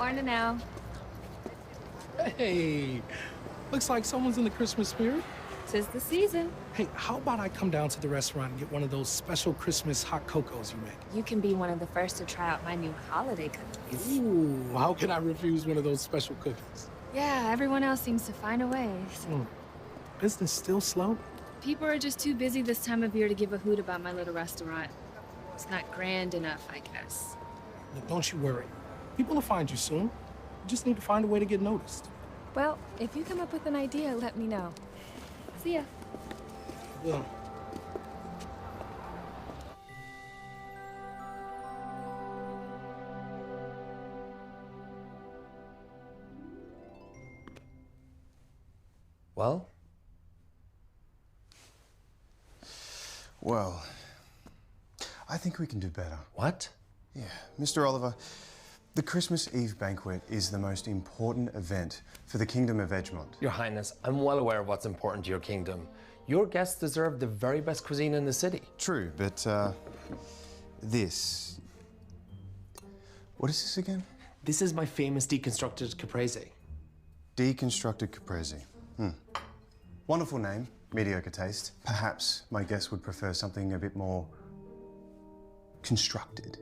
Morning now. Hey, looks like someone's in the Christmas spirit. 'Tis the season. Hey, how about I come down to the restaurant and get one of those special Christmas hot cocos you make? You can be one of the first to try out my new holiday cookies. Ooh, how can I refuse one of those special cookies? Yeah, everyone else seems to find a way. Business still slow? People are just too busy this time of year to give a hoot about my little restaurant. It's not grand enough, I guess. Look, don't you worry. People will find you soon. You just need to find a way to get noticed. Well, if you come up with an idea, let me know. See ya. Well, Well? Well, I think we can do better. What? Yeah, Mr. Oliver, the Christmas Eve banquet is the most important event for the Kingdom of Edgemont. Your Highness, I'm well aware of what's important to your kingdom. Your guests deserve the very best cuisine in the city. True, but this. What is this again? This is my famous deconstructed caprese. Deconstructed caprese. Wonderful name, mediocre taste. Perhaps my guests would prefer something a bit more constructed.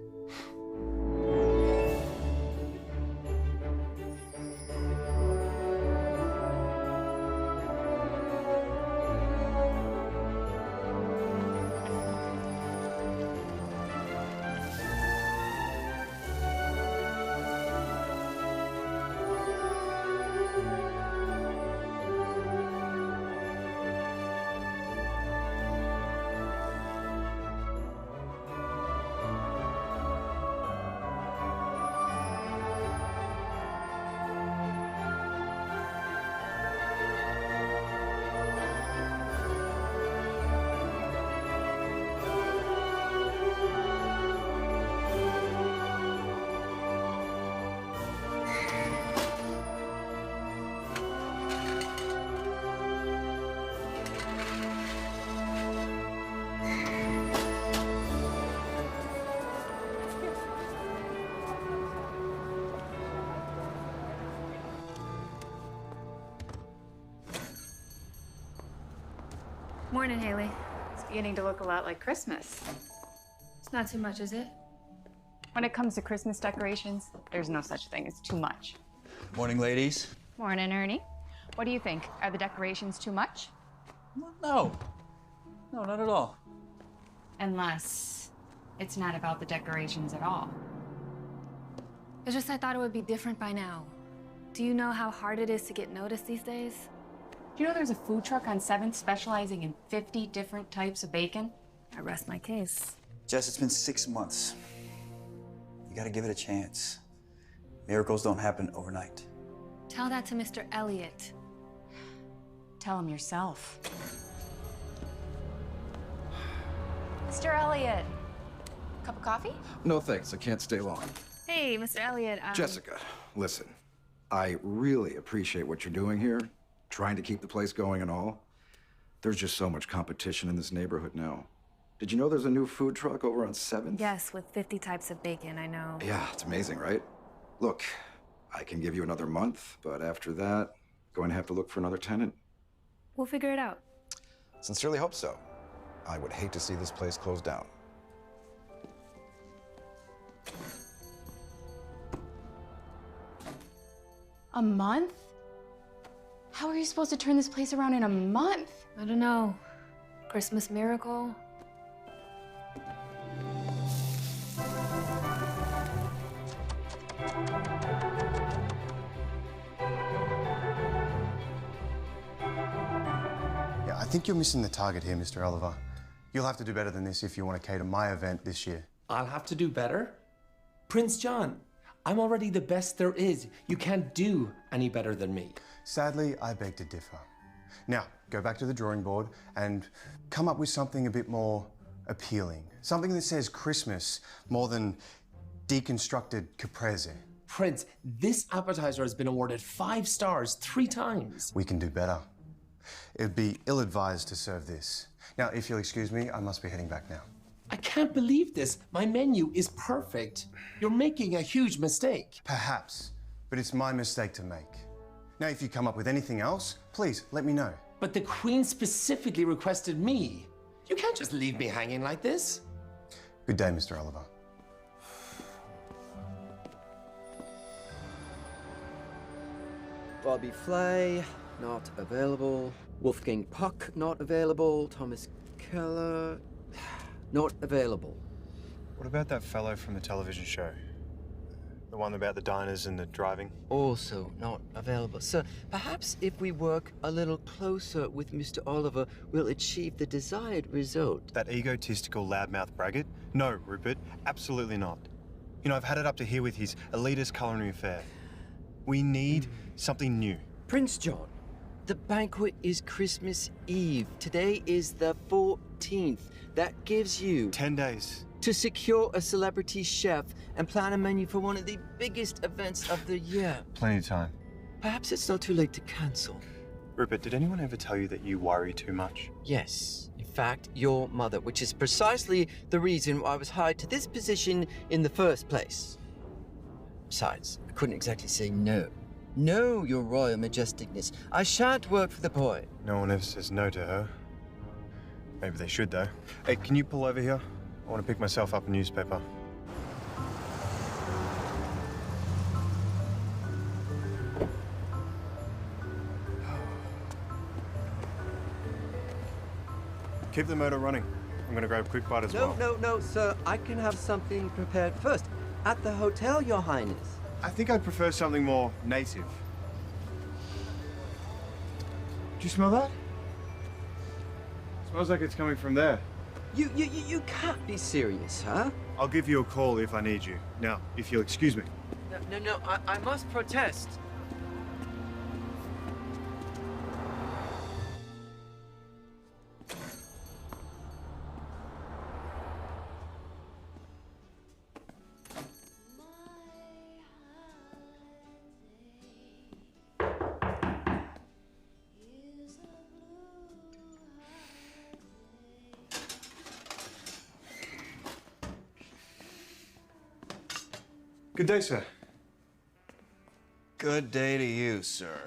Morning, Haley. It's beginning to look a lot like Christmas. It's not too much, is it? When it comes to Christmas decorations, there's no such thing as too much. Morning, ladies. Morning, Ernie. What do you think? Are the decorations too much? No. No, not at all. Unless it's not about the decorations at all. It's just I thought it would be different by now. Do you know how hard it is to get noticed these days? Do you know there's a food truck on 7th specializing in 50 different types of bacon? I rest my case. Jess, it's been 6 months. You gotta give it a chance. Miracles don't happen overnight. Tell that to Mr. Elliott. Tell him yourself. Mr. Elliott, cup of coffee? No thanks, I can't stay long. Hey, Mr. Elliott. Jessica, listen. I really appreciate what you're doing here, trying to keep the place going and all. There's just so much competition in this neighborhood now. Did you know there's a new food truck over on 7th? Yes, with 50 types of bacon, I know. Yeah, it's amazing, right? Look, I can give you another month, but after that, going to have to look for another tenant. We'll figure it out. Sincerely hope so. I would hate to see this place closed down. A month? How are you supposed to turn this place around in a month? I don't know. Christmas miracle? Yeah, I think you're missing the target here, Mr. Oliver. You'll have to do better than this if you want to cater my event this year. I'll have to do better? Prince John, I'm already the best there is. You can't do any better than me. Sadly, I beg to differ. Now, go back to the drawing board and come up with something a bit more appealing. Something that says Christmas more than deconstructed caprese. Prince, this appetizer has been awarded 5 stars 3 times. We can do better. It would be ill-advised to serve this. Now, if you'll excuse me, I must be heading back now. I can't believe this. My menu is perfect. You're making a huge mistake. Perhaps, but it's my mistake to make. Now, if you come up with anything else, please let me know. But the Queen specifically requested me. You can't just leave me hanging like this. Good day, Mr. Oliver. Bobby Flay, not available. Wolfgang Puck, not available. Thomas Keller, not available. What about that fellow from the television show? The one about the diners and the driving? Also not available. So perhaps if we work a little closer with Mr. Oliver, we'll achieve the desired result. That egotistical loudmouth braggart? No, Rupert, absolutely not. You know, I've had it up to here with his elitist culinary affair. We need something new. Prince John, the banquet is Christmas Eve. Today is the 14th. That gives you 10 days. to secure a celebrity chef and plan a menu for one of the biggest events of the year. Plenty of time. Perhaps it's not too late to cancel. Rupert, did anyone ever tell you that you worry too much? Yes, in fact, your mother, which is precisely the reason why I was hired to this position in the first place. Besides, I couldn't exactly say no. No, your royal majesticness. I shan't work for the boy. No one ever says no to her. Maybe they should, though. Hey, can you pull over here? I want to pick myself up a newspaper. Keep the motor running. I'm going to grab a quick bite as well. No, sir. I can have something prepared first. At the hotel, your highness. I think I'd prefer something more native. Do you smell that? Smells like it's coming from there. You can't be serious, huh? I'll give you a call if I need you. Now, if you'll excuse me. No, I must protest. Good day, sir. Good day to you, sir.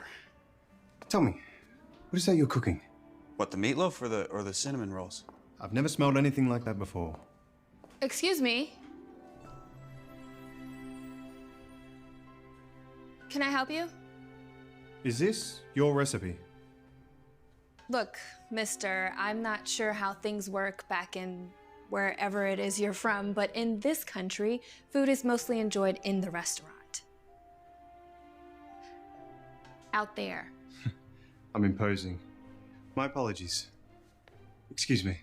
Tell me, what is that you're cooking? What, the meatloaf or the cinnamon rolls? I've never smelled anything like that before. Excuse me. Can I help you? Is this your recipe? Look, mister, I'm not sure how things work back in wherever it is you're from, but in this country, food is mostly enjoyed in the restaurant. Out there. I'm imposing. My apologies. Excuse me.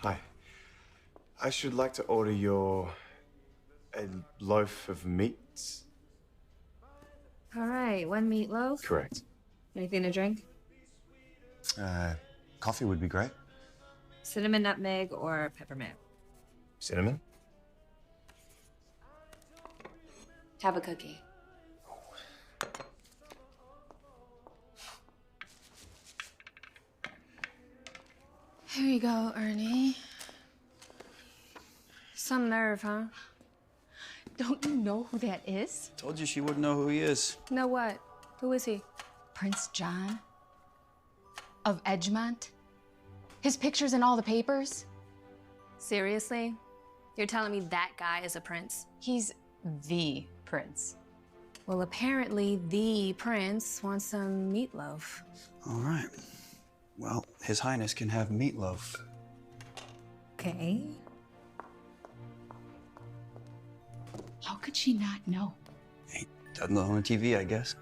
Hi. I should like to order a loaf of meats. All right, one meatloaf. Correct. Anything to drink? Coffee would be great. Cinnamon, nutmeg, or peppermint? Cinnamon? Have a cookie. Here you go, Ernie. Some nerve, huh? Don't you know who that is? Told you she wouldn't know who he is. Know what? Who is he? Prince John of Edgemont. His picture's in all the papers. Seriously? You're telling me that guy is a prince? He's the prince. Well, apparently the prince wants some meatloaf. All right. Well, His Highness can have meatloaf. Okay. How could she not know? He doesn't know on TV, I guess.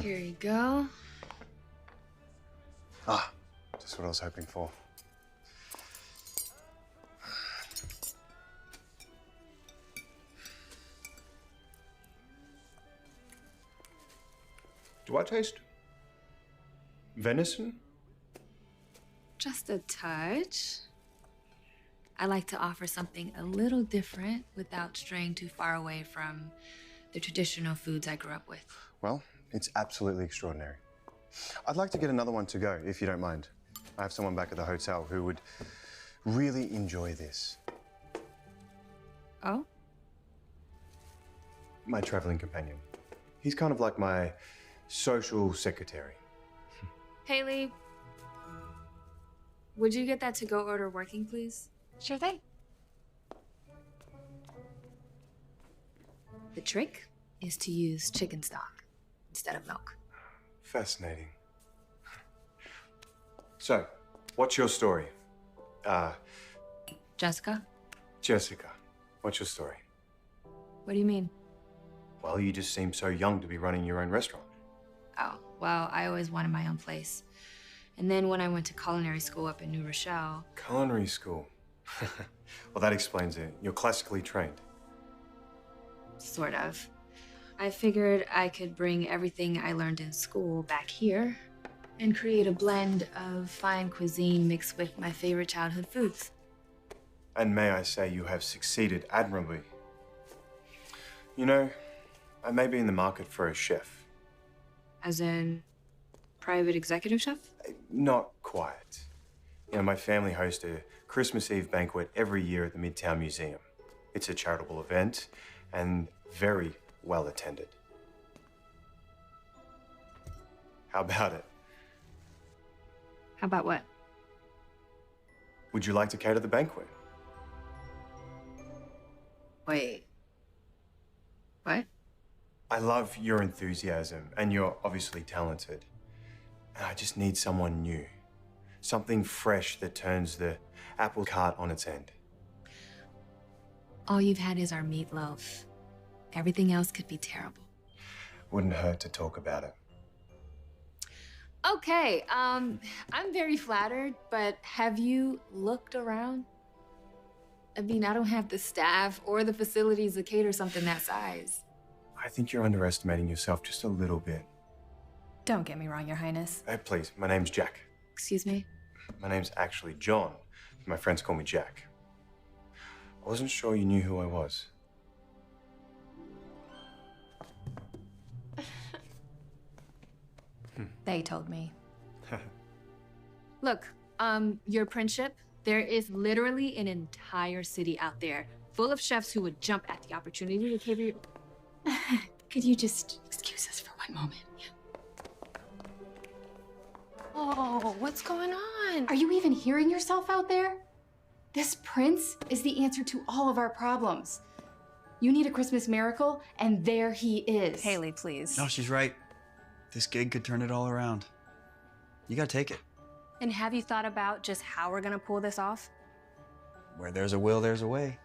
Here you go. Ah, just what I was hoping for. Do I taste venison? Just a touch. I like to offer something a little different without straying too far away from the traditional foods I grew up with. Well, it's absolutely extraordinary. I'd like to get another one to go, if you don't mind. I have someone back at the hotel who would really enjoy this. Oh? My traveling companion. He's kind of like my social secretary. Haley, would you get that to-go order working, please? Sure thing. The trick is to use chicken stock instead of milk. Fascinating. So, what's your story? Jessica, Jessica, what's your story? what do you mean? Well, you just seem so young to be running your own restaurant. Oh, well, I always wanted my own place. And then when I went to culinary school up in New Rochelle, Culinary school. Well, that explains it. You're classically trained. sort of, I figured I could bring everything I learned in school back here and create a blend of fine cuisine mixed with my favorite childhood foods. And may I say, you have succeeded admirably. You know, I may be in the market for a chef. As in, private executive chef? Not quite. You know, my family hosts a Christmas Eve banquet every year at the Midtown Museum. It's a charitable event and very well attended. How about it? How about what? Would you like to cater the banquet? Wait. What? I love your enthusiasm, and you're obviously talented. And I just need someone new. Something fresh that turns the apple cart on its end. All you've had is our meatloaf. Everything else could be terrible. Wouldn't hurt to talk about it. Okay, I'm very flattered, but have you looked around? I mean, I don't have the staff or the facilities to cater something that size. I think you're underestimating yourself just a little bit. Don't get me wrong, Your Highness. Hey, please, my name's Jack. Excuse me? My name's actually John. My friends call me Jack. I wasn't sure you knew who I was. They told me. Look, your princeship, there is literally an entire city out there full of chefs who would jump at the opportunity to cater your... Could you just excuse us for one moment? Oh, what's going on? Are you even hearing yourself out there? This prince is the answer to all of our problems. You need a Christmas miracle, and there he is. Haley, please. No, she's right. This gig could turn it all around. You gotta take it. And have you thought about just how we're gonna pull this off? Where there's a will, there's a way.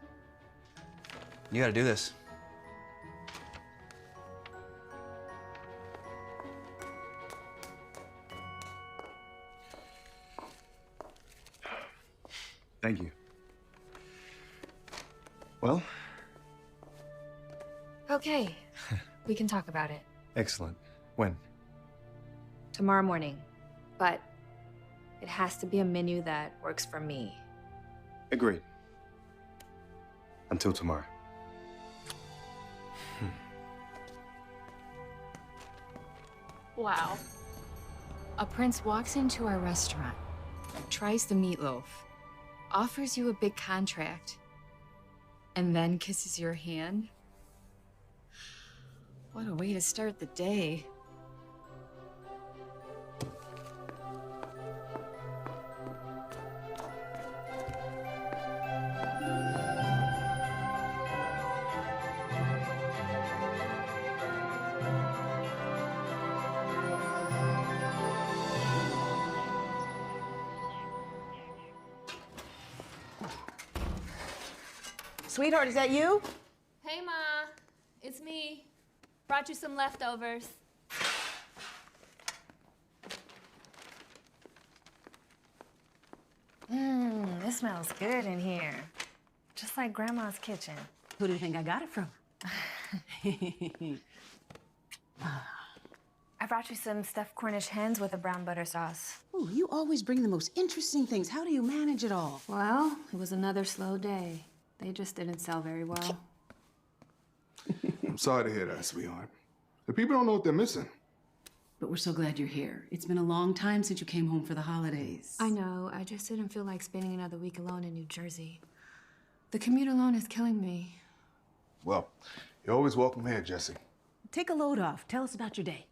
You gotta do this. Thank you. Well, Okay, we can talk about it excellent. When? tomorrow morning. But it has to be a menu that works for me. Agreed. Until tomorrow. Wow. A prince walks into our restaurant, tries the meatloaf, offers you a big contract, and then kisses your hand? What a way to start the day. Sweetheart, is that you? Hey, Ma. It's me. Brought you some leftovers. This smells good in here. Just like Grandma's kitchen. Who do you think I got it from? I brought you some stuffed Cornish hens with a brown butter sauce. Oh, you always bring the most interesting things. How do you manage it all? Well, it was another slow day. They just didn't sell very well. I'm sorry to hear that, sweetheart. The people don't know what they're missing. But we're so glad you're here. It's been a long time since you came home for the holidays. I know. I just didn't feel like spending another week alone in New Jersey. The commute alone is killing me. Well, you're always welcome here, Jessie. Take a load off. Tell us about your day.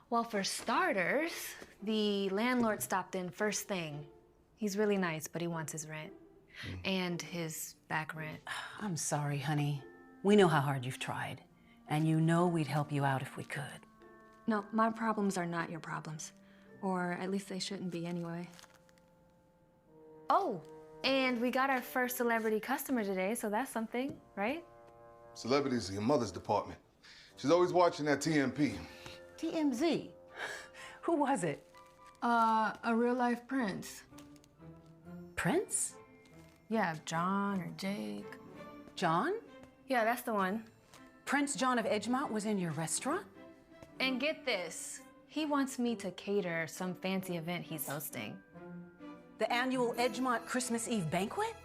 Well, for starters, the landlord stopped in first thing. He's really nice, but he wants his rent. And his back rent. I'm sorry, honey. We know how hard you've tried. And you know we'd help you out if we could. No, my problems are not your problems. Or at least they shouldn't be anyway. Oh, and we got our first celebrity customer today, so that's something, right? Celebrities are your mother's department. She's always watching that TMP. TMZ? Who was it? A real-life prince. Prince? Yeah, John or Jake. John? Yeah, that's the one. Prince John of Edgemont was in your restaurant? And get this, he wants me to cater some fancy event he's hosting. The annual Edgemont Christmas Eve banquet?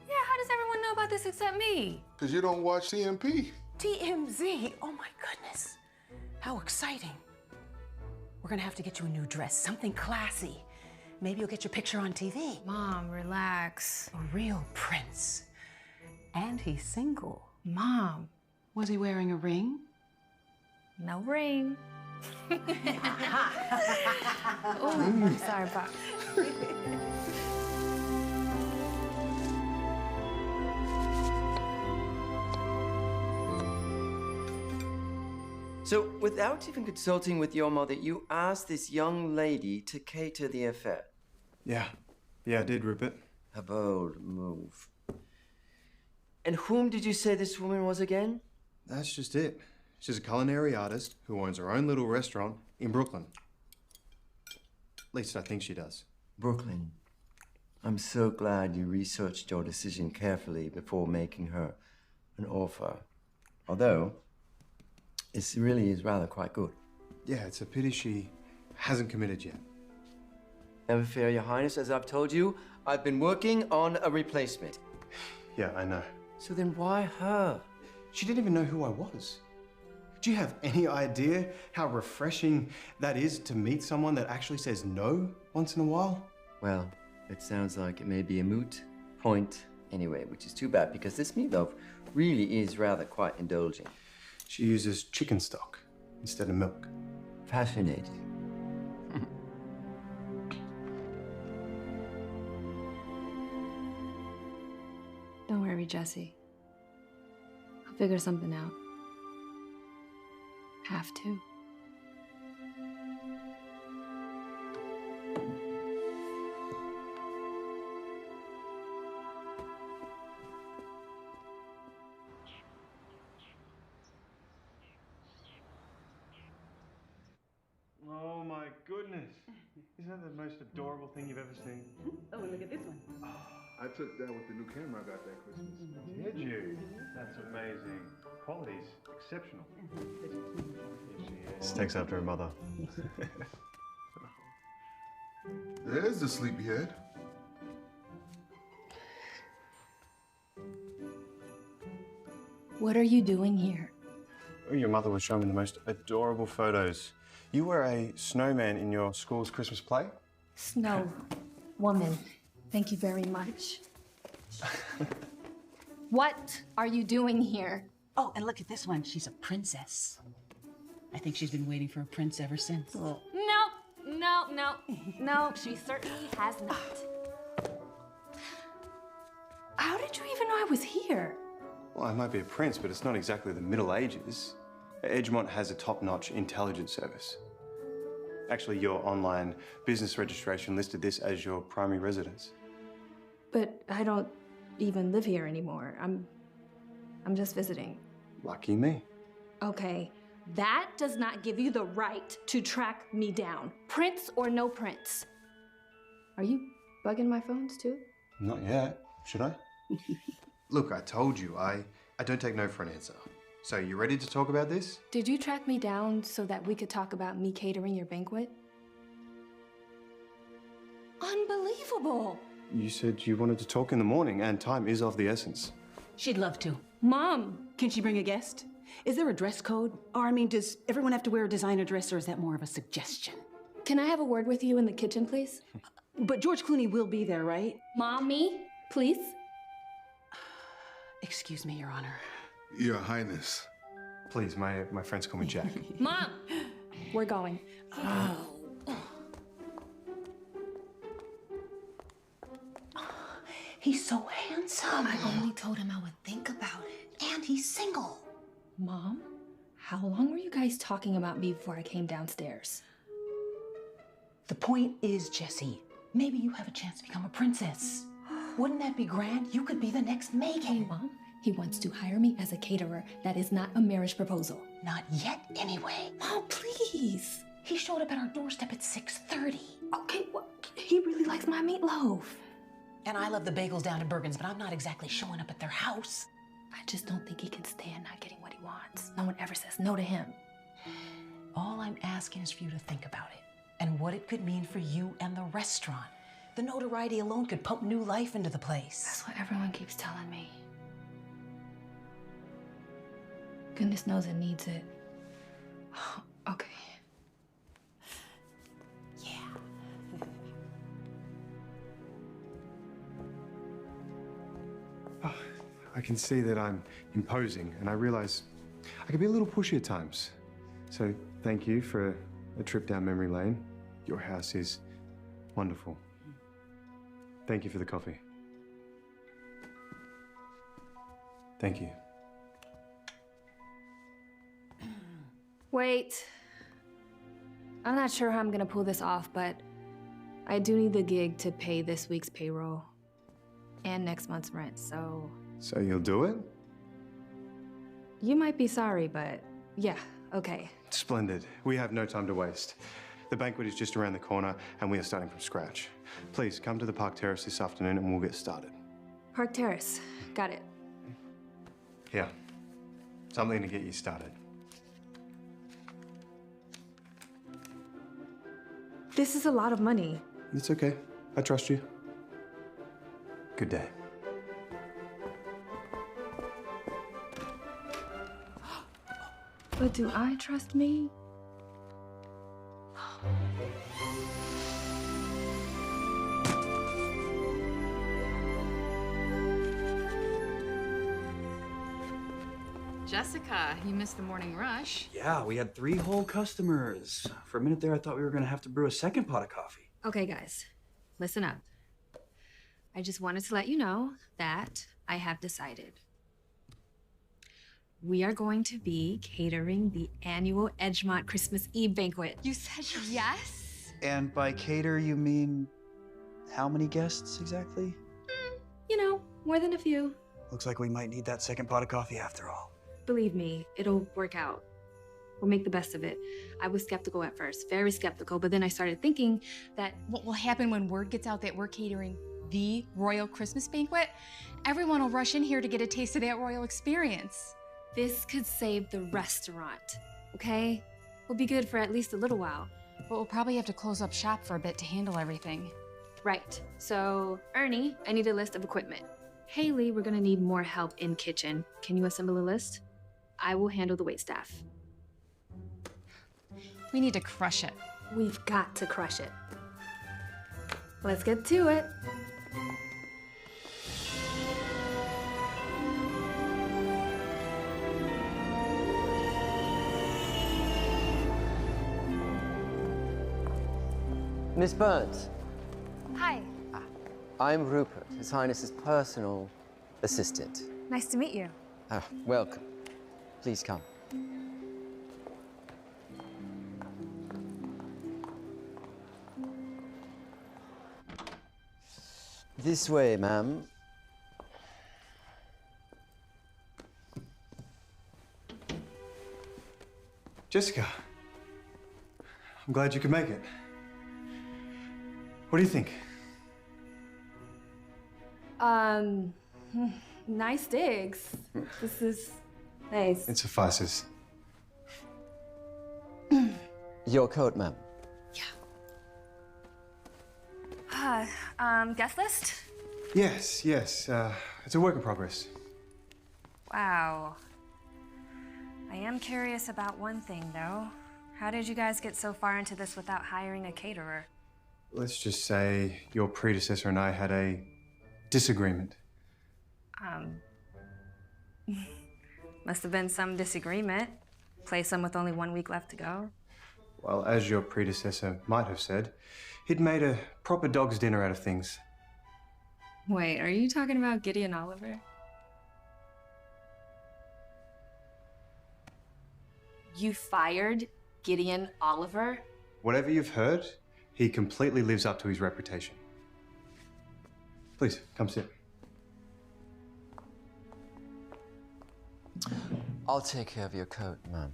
Yeah, how does everyone know about this except me? Because you don't watch TMP. TMZ? Oh my goodness. How exciting. We're gonna have to get you a new dress, something classy. Maybe you'll get your picture on TV. Mom, relax. A real prince. And he's single. Mom. Was he wearing a ring? No ring. Oh, sorry, Pop. So, without even consulting with your mother, you asked this young lady to cater the affair. Yeah, I did, Rupert. A bold move. And whom did you say this woman was again? That's just it. She's a culinary artist who owns her own little restaurant in Brooklyn. At least I think she does. Brooklyn. I'm so glad you researched your decision carefully before making her an offer. Although, it really is rather quite good. Yeah, it's a pity she hasn't committed yet. Never fear, Your Highness. As I've told you, I've been working on a replacement. Yeah, I know. So then why her? She didn't even know who I was. Do you have any idea how refreshing that is to meet someone that actually says no once in a while? Well, it sounds like it may be a moot point anyway, which is too bad because this meatloaf really is rather quite indulging. She uses chicken stock instead of milk. Fascinating. Don't worry, Jessie. I'll figure something out. Have to. Oh my goodness. Isn't that the most adorable thing you've ever seen? Oh, and look at this one. I took that with the new camera I got that Christmas. Did you? That's amazing. Quality's exceptional. Here she is. This takes after her mother. There's the sleepyhead. What are you doing here? Oh, your mother was showing me the most adorable photos. You were a snowman in your school's Christmas play? Snow woman. Thank you very much. What are you doing here? Oh, and look at this one. She's a princess. I think she's been waiting for a prince ever since. No, she certainly has not. How did you even know I was here? Well, I might be a prince, but it's not exactly the Middle Ages. Edgemont has a top-notch intelligence service. Actually, your online business registration listed this as your primary residence. But I don't even live here anymore. I'm just visiting. Lucky me. Okay, that does not give you the right to track me down. Prince or no prince. Are you bugging my phones too? Not yet. Should I? Look, I told you, I don't take no for an answer. So, you ready to talk about this? Did you track me down so that we could talk about me catering your banquet? Unbelievable! You said you wanted to talk in the morning, and time is of the essence. She'd love to. Mom! Can she bring a guest? Is there a dress code? Or, I mean, does everyone have to wear a designer dress, or is that more of a suggestion? Can I have a word with you in the kitchen, please? But George Clooney will be there, right? Mommy, please? Excuse me, Your Honor. Your Highness. Please, my friends call me Jack. Mom! We're going. He's so handsome. I only told him I would think about it. And he's single. Mom, how long were you guys talking about me before I came downstairs? The point is, Jesse, maybe you have a chance to become a princess. Wouldn't that be grand? You could be the next Megan. Hey, Mom, he wants to hire me as a caterer. That is not a marriage proposal. Not yet, anyway. Mom, please. He showed up at our doorstep at 6:30. Okay, well, he really likes my meatloaf. And I love the bagels down at Bergen's, but I'm not exactly showing up at their house. I just don't think he can stand not getting what he wants. No one ever says no to him. All I'm asking is for you to think about it and what it could mean for you and the restaurant. The notoriety alone could pump new life into the place. That's what everyone keeps telling me. Goodness knows it needs it. Okay. I can see that I'm imposing, and I realize I can be a little pushy at times. So thank you for a trip down memory lane. Your house is wonderful. Thank you for the coffee. Thank you. Wait. I'm not sure how I'm gonna pull this off, but I do need the gig to pay this week's payroll and next month's rent, so... So you'll do it? You might be sorry, but yeah, okay. Splendid. We have no time to waste. The banquet is just around the corner, and we are starting from scratch. Please, come to the Park Terrace this afternoon, and we'll get started. Park Terrace. Got it. Here. Something to get you started. This is a lot of money. It's okay. I trust you. Good day. But do I trust me? Jessica, you missed the morning rush. Yeah, we had 3 whole customers. For a minute there, I thought we were gonna have to brew a second pot of coffee. Okay, guys, listen up. I just wanted to let you know that I have decided. We are going to be catering the annual Edgemont Christmas Eve banquet. You said yes? And by cater, you mean how many guests exactly? You know, more than a few. Looks like we might need that second pot of coffee after all. Believe me, it'll work out. We'll make the best of it. I was skeptical at first, very skeptical, but then I started thinking that... What will happen when word gets out that we're catering the royal Christmas banquet? Everyone will rush in here to get a taste of that royal experience. This could save the restaurant, okay? We'll be good for at least a little while. But we'll probably have to close up shop for a bit to handle everything. Right. So, Ernie, I need a list of equipment. Haley, we're gonna need more help in kitchen. Can you assemble a list? I will handle the waitstaff. We need to crush it. We've got to crush it. Let's get to it. Miss Burns, Hi. I'm Rupert, His Highness's personal assistant. Nice to meet you. Ah, welcome. Please come. This way, ma'am. Jessica, I'm glad you could make it. What do you think? Nice digs. This is nice. It suffices. Your coat, ma'am. Guest list? Yes, yes. It's a work in progress. Wow. am curious about one thing, though. How did you guys get so far into this without hiring a caterer? Let's just say your predecessor and I had a disagreement. Must have been some disagreement. Place them with only 1 week left to go. Well, as your predecessor might have said, he'd made a proper dog's dinner out of things. Wait, are you talking about Gideon Oliver? You fired Gideon Oliver? Whatever you've heard, he completely lives up to his reputation. Please, come sit. I'll take care of your coat, ma'am.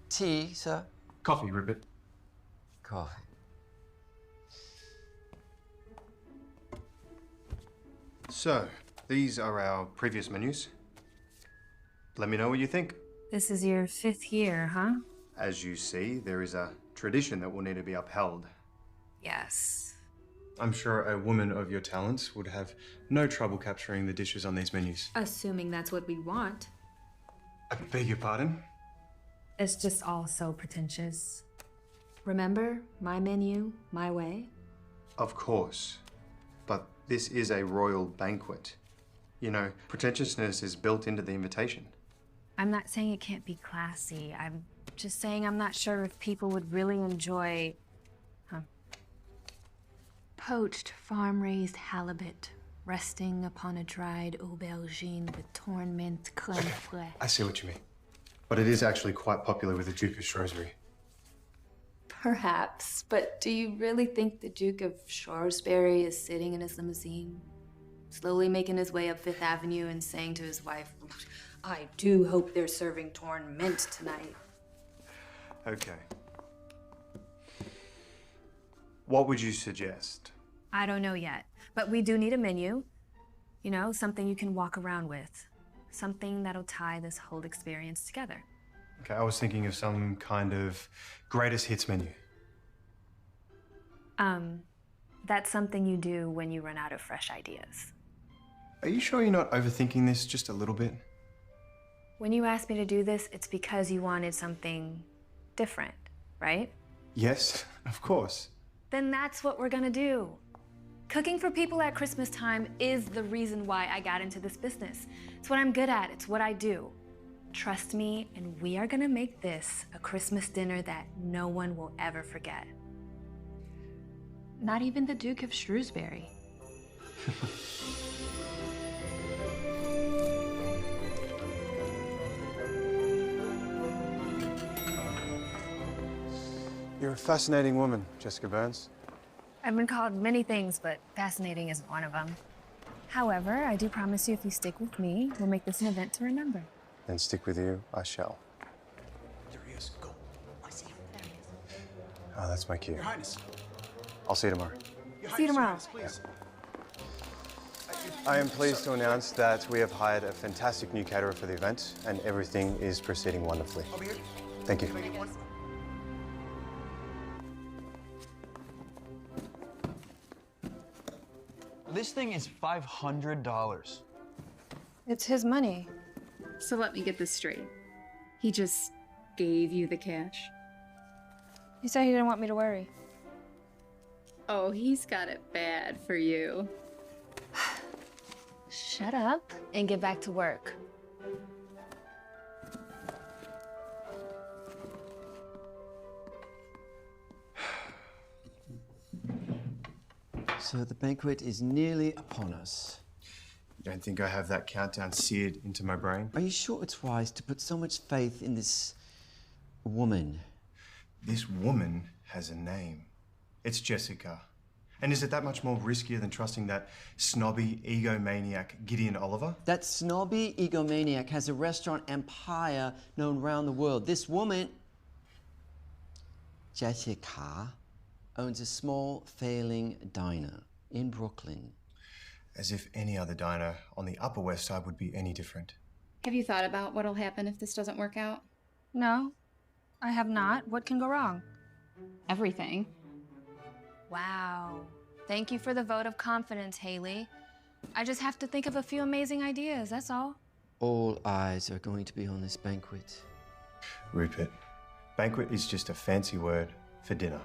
Tea, sir? Coffee, Ribbit. Coffee. So, these are our previous menus. Let me know what you think. This is your 5th year, huh? As you see, there is a tradition that will need to be upheld. Yes. I'm sure a woman of your talents would have no trouble capturing the dishes on these menus. Assuming that's what we want. I beg your pardon? It's just all so pretentious. Remember, my menu, my way? Of course. But this is a royal banquet. You know, pretentiousness is built into the invitation. I'm not saying it can't be classy. I'm just saying I'm not sure if people would really enjoy... Poached, farm-raised halibut, resting upon a dried aubergine with torn mint, crème fraîche. I see what you mean. But it is actually quite popular with the Duke of Shrewsbury. Perhaps, but do you really think the Duke of Shrewsbury is sitting in his limousine, slowly making his way up Fifth Avenue and saying to his wife, I do hope they're serving torn mint tonight? Okay. What would you suggest? I don't know yet, but we do need a menu. You know, something you can walk around with. Something that'll tie this whole experience together. Okay, I was thinking of some kind of greatest hits menu. That's something you do when you run out of fresh ideas. Are you sure you're not overthinking this just a little bit? When you asked me to do this, it's because you wanted something different, right? Yes, of course. Then that's what we're gonna do. Cooking for people at Christmas time is the reason why I got into this business. It's what I'm good at, it's what I do. Trust me, and we are gonna make this a Christmas dinner that no one will ever forget. Not even the Duke of Shrewsbury. You're a fascinating woman, Jessica Burns. I've been called many things, but fascinating isn't one of them. However, I do promise you if you stick with me, we'll make this an event to remember. And stick with you, I shall. There he is. Go. I see him. There he is. Oh, that's my cue. Your Highness. I'll see you tomorrow. See you tomorrow. Please. I am pleased to announce that we have hired a fantastic new caterer for the event, and everything is proceeding wonderfully. Over here. Thank you. This thing is $500. It's his money. So let me get this straight. He just gave you the cash? He said he didn't want me to worry. Oh, he's got it bad for you. Shut up and get back to work. So the banquet is nearly upon us. Don't think I have that countdown seared into my brain. Are you sure it's wise to put so much faith in this woman? This woman has a name. It's Jessica. And is it that much more riskier than trusting that snobby egomaniac Gideon Oliver? That snobby egomaniac has a restaurant empire known around the world. This woman, Jessica, owns a small, failing diner in Brooklyn. As if any other diner on the Upper West Side would be any different. Have you thought about what'll happen if this doesn't work out? No, I have not. What can go wrong? Everything. Wow. Thank you for the vote of confidence, Haley. I just have to think of a few amazing ideas, that's all. all eyes are going to be on this banquet. Rupert, banquet is just a fancy word for dinner.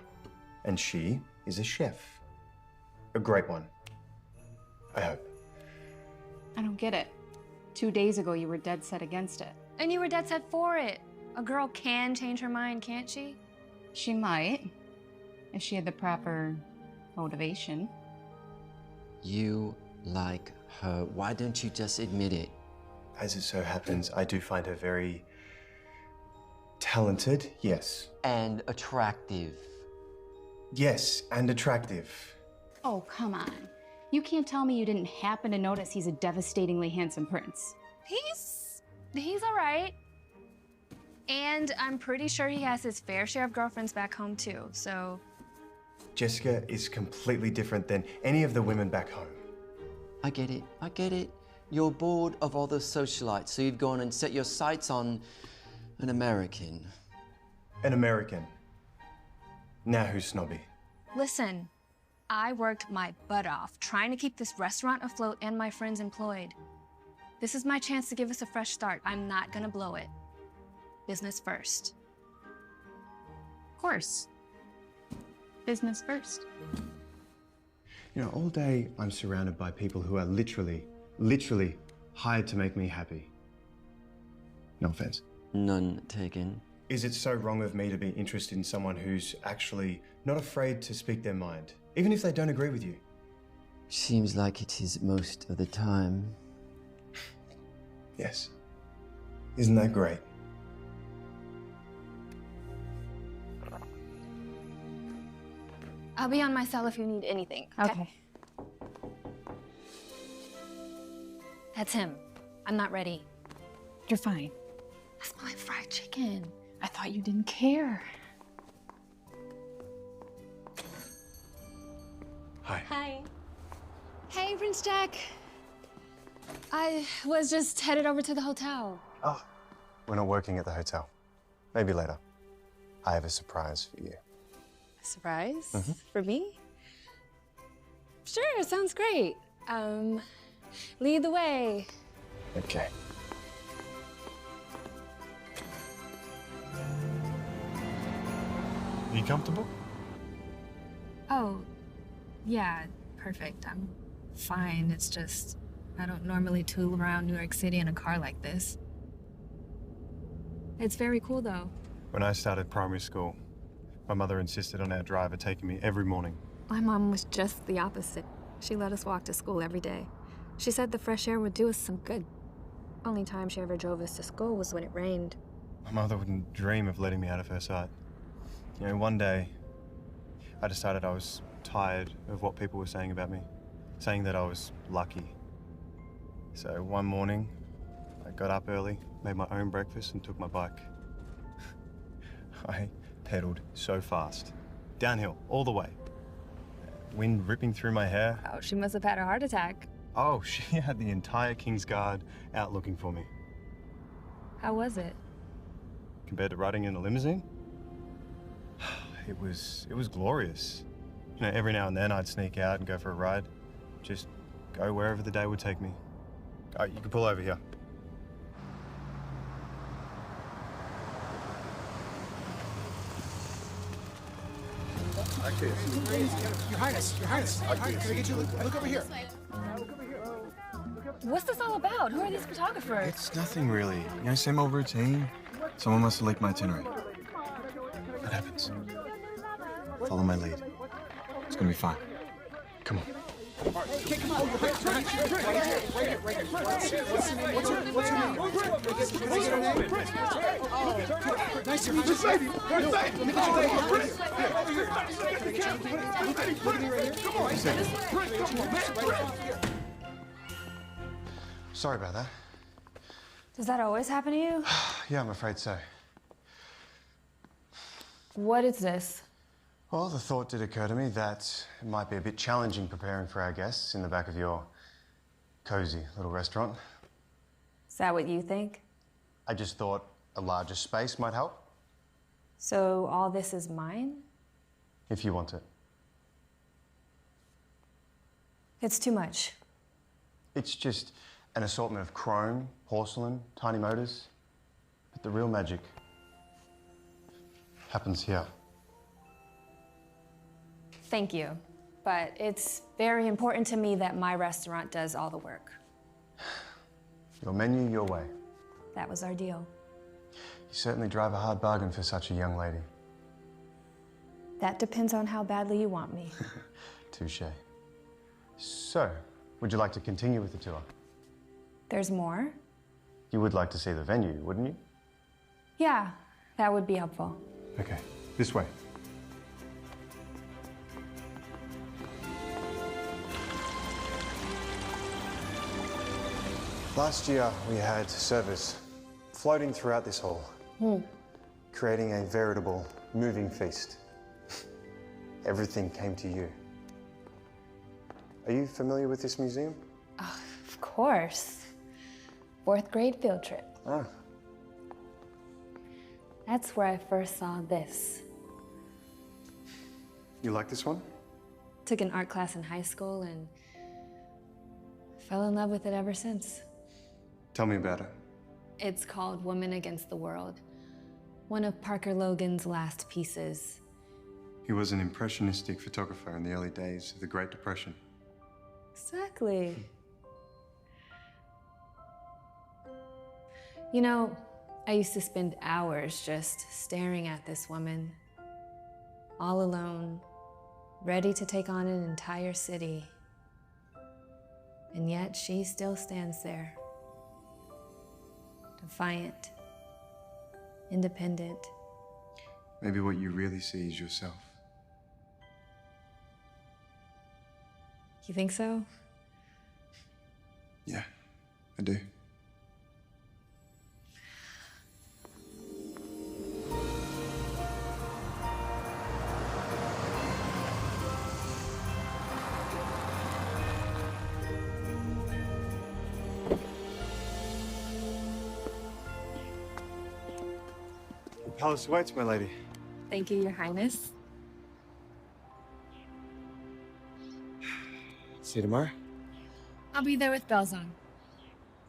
And she is a chef. A great one. I hope. I don't get it. 2 days ago, you were dead set against it. And you were dead set for it. A girl can change her mind, can't she? She might, if she had the proper motivation. You like her. Why don't you just admit it? As it so happens, I do find her very talented, yes. And attractive. Yes, and attractive. Oh, come on. You can't tell me you didn't happen to notice he's a devastatingly handsome prince. He's all right. And I'm pretty sure he has his fair share of girlfriends back home too, so... Jessica is completely different than any of the women back home. I get it, I get it. You're bored of all those socialites, so you've gone and set your sights on an American. An American. Now who's snobby? Listen, I worked my butt off trying to keep this restaurant afloat and my friends employed. This is my chance to give us a fresh start. I'm not gonna blow it. Business first. Of course. Business first. You know, all day I'm surrounded by people who are literally hired to make me happy. No offense. None taken. Is it so wrong of me to be interested in someone who's actually not afraid to speak their mind, even if they don't agree with you? Seems like it is most of the time. Yes. Isn't that great? I'll be on my cell if you need anything. Okay. That's him. I'm not ready. You're fine. That's my fried chicken. I thought you didn't care. Hi. Hi. Hey, Prince Jack. I was just headed over to the hotel. Oh, we're not working at the hotel. Maybe later. I have a surprise for you. Surprise? Mhm. For me? Sure, sounds great. Lead the way. Okay. Are you comfortable? Oh, yeah, perfect. I'm fine. It's just, I don't normally tool around New York City in a car like this. It's very cool, though. When I started primary school, my mother insisted on our driver taking me every morning. My mom was just the opposite. She let us walk to school every day. She said the fresh air would do us some good. Only time she ever drove us to school was when it rained. My mother wouldn't dream of letting me out of her sight. You know, one day, I decided I was tired of what people were saying about me, saying that I was lucky. So one morning, I got up early, made my own breakfast, and took my bike. I pedaled so fast, downhill, all the way. Wind ripping through my hair. Oh, she must have had a heart attack. Oh, she had the entire King's Guard out looking for me. How was it? Compared to riding in a limousine, it was glorious. You know, every now and then I'd sneak out and go for a ride. Just go wherever the day would take me. Oh, you can pull over here. Your Highness, can I get you a look over here? What's this all about? Who are these photographers? It's nothing really. You know, same old routine. Someone must have leaked my itinerary. That happens. Follow my lead. It's gonna be fine. Come on. Okay, come on. Right here. What's your name? What's your name? Oh, nice to meet you. Let me get your name. Look at me right here. Come on. Sorry about that. Does that always happen to you? Yeah, I'm afraid so. What is this? Well, the thought did occur to me that it might be a bit challenging preparing for our guests in the back of your cozy little restaurant. Is that what you think? I just thought a larger space might help, So all this is mine? if you want it. It's too much. It's just an assortment of chrome, porcelain, tiny motors. But the real magic happens here. Thank you, but it's very important to me that my restaurant does all the work. Your menu, your way. That was our deal. You certainly drive a hard bargain for such a young lady. That depends on how badly you want me. Touche. So, would you like to continue with the tour? There's more? You would like to see the venue, wouldn't you? Yeah, that would be helpful. Okay, this way. Last year, we had servers floating throughout this hall, creating a veritable moving feast. Everything came to you. Are you familiar with this museum? Oh, of course. 4th grade field trip. Ah. That's where I first saw this. You like this one? Took an art class in high school and fell in love with it ever since. Tell me about it. It's called Woman Against the World. One of Parker Logan's last pieces. He was an impressionistic photographer in the early days of the Great Depression. Exactly. You know, I used to spend hours just staring at this woman, all alone, ready to take on an entire city. And yet she still stands there, defiant, independent. Maybe what you really see is yourself. You think so? Yeah, I do. The palace awaits, my lady. Thank you, Your Highness. See you tomorrow. I'll be there with bells on.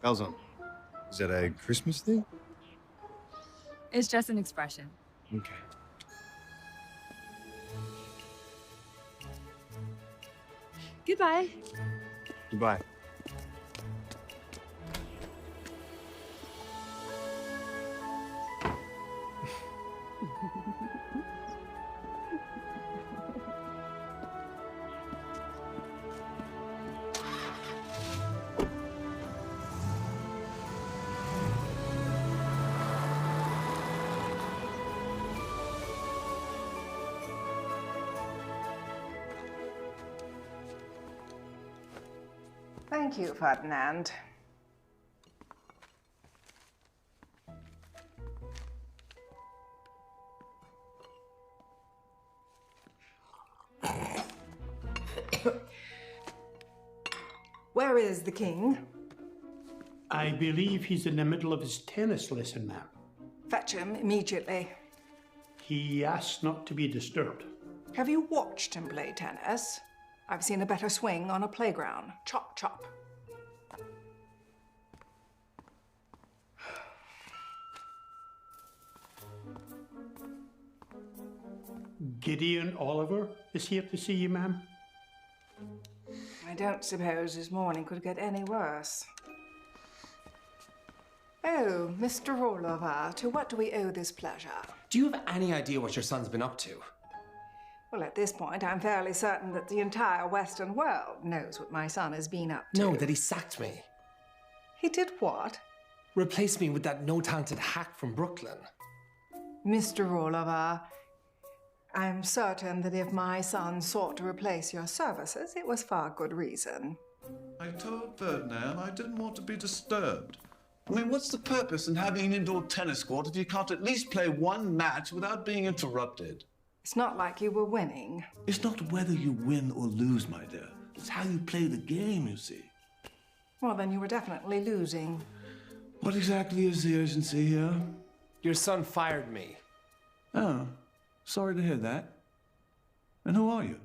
Bells on. Is that a Christmas thing? It's just an expression. Okay. Goodbye. Goodbye. Thank you, Ferdinand. Where is the king? I believe he's in the middle of his tennis lesson, ma'am. Fetch him immediately. He asked not to be disturbed. Have you watched him play tennis? I've seen a better swing on a playground. Chop, chop. Gideon Oliver is here to see you, ma'am. I don't suppose his morning could get any worse. Oh, Mr. Oliver, to what do we owe this pleasure? Do you have any idea what your son's been up to? Well, at this point, I'm fairly certain that the entire Western world knows what my son has been up to. No, that he sacked me. He did what? Replaced me with that no-talented hack from Brooklyn. Mr. Oliver, I'm certain that if my son sought to replace your services, it was for good reason. I told Ferdinand I didn't want to be disturbed. I mean, what's the purpose in having an indoor tennis court if you can't at least play one match without being interrupted? It's not like you were winning. It's not whether you win or lose, my dear. It's how you play the game, you see. Well, then you were definitely losing. What exactly is the urgency here? Your son fired me. Oh, sorry to hear that. And who are you?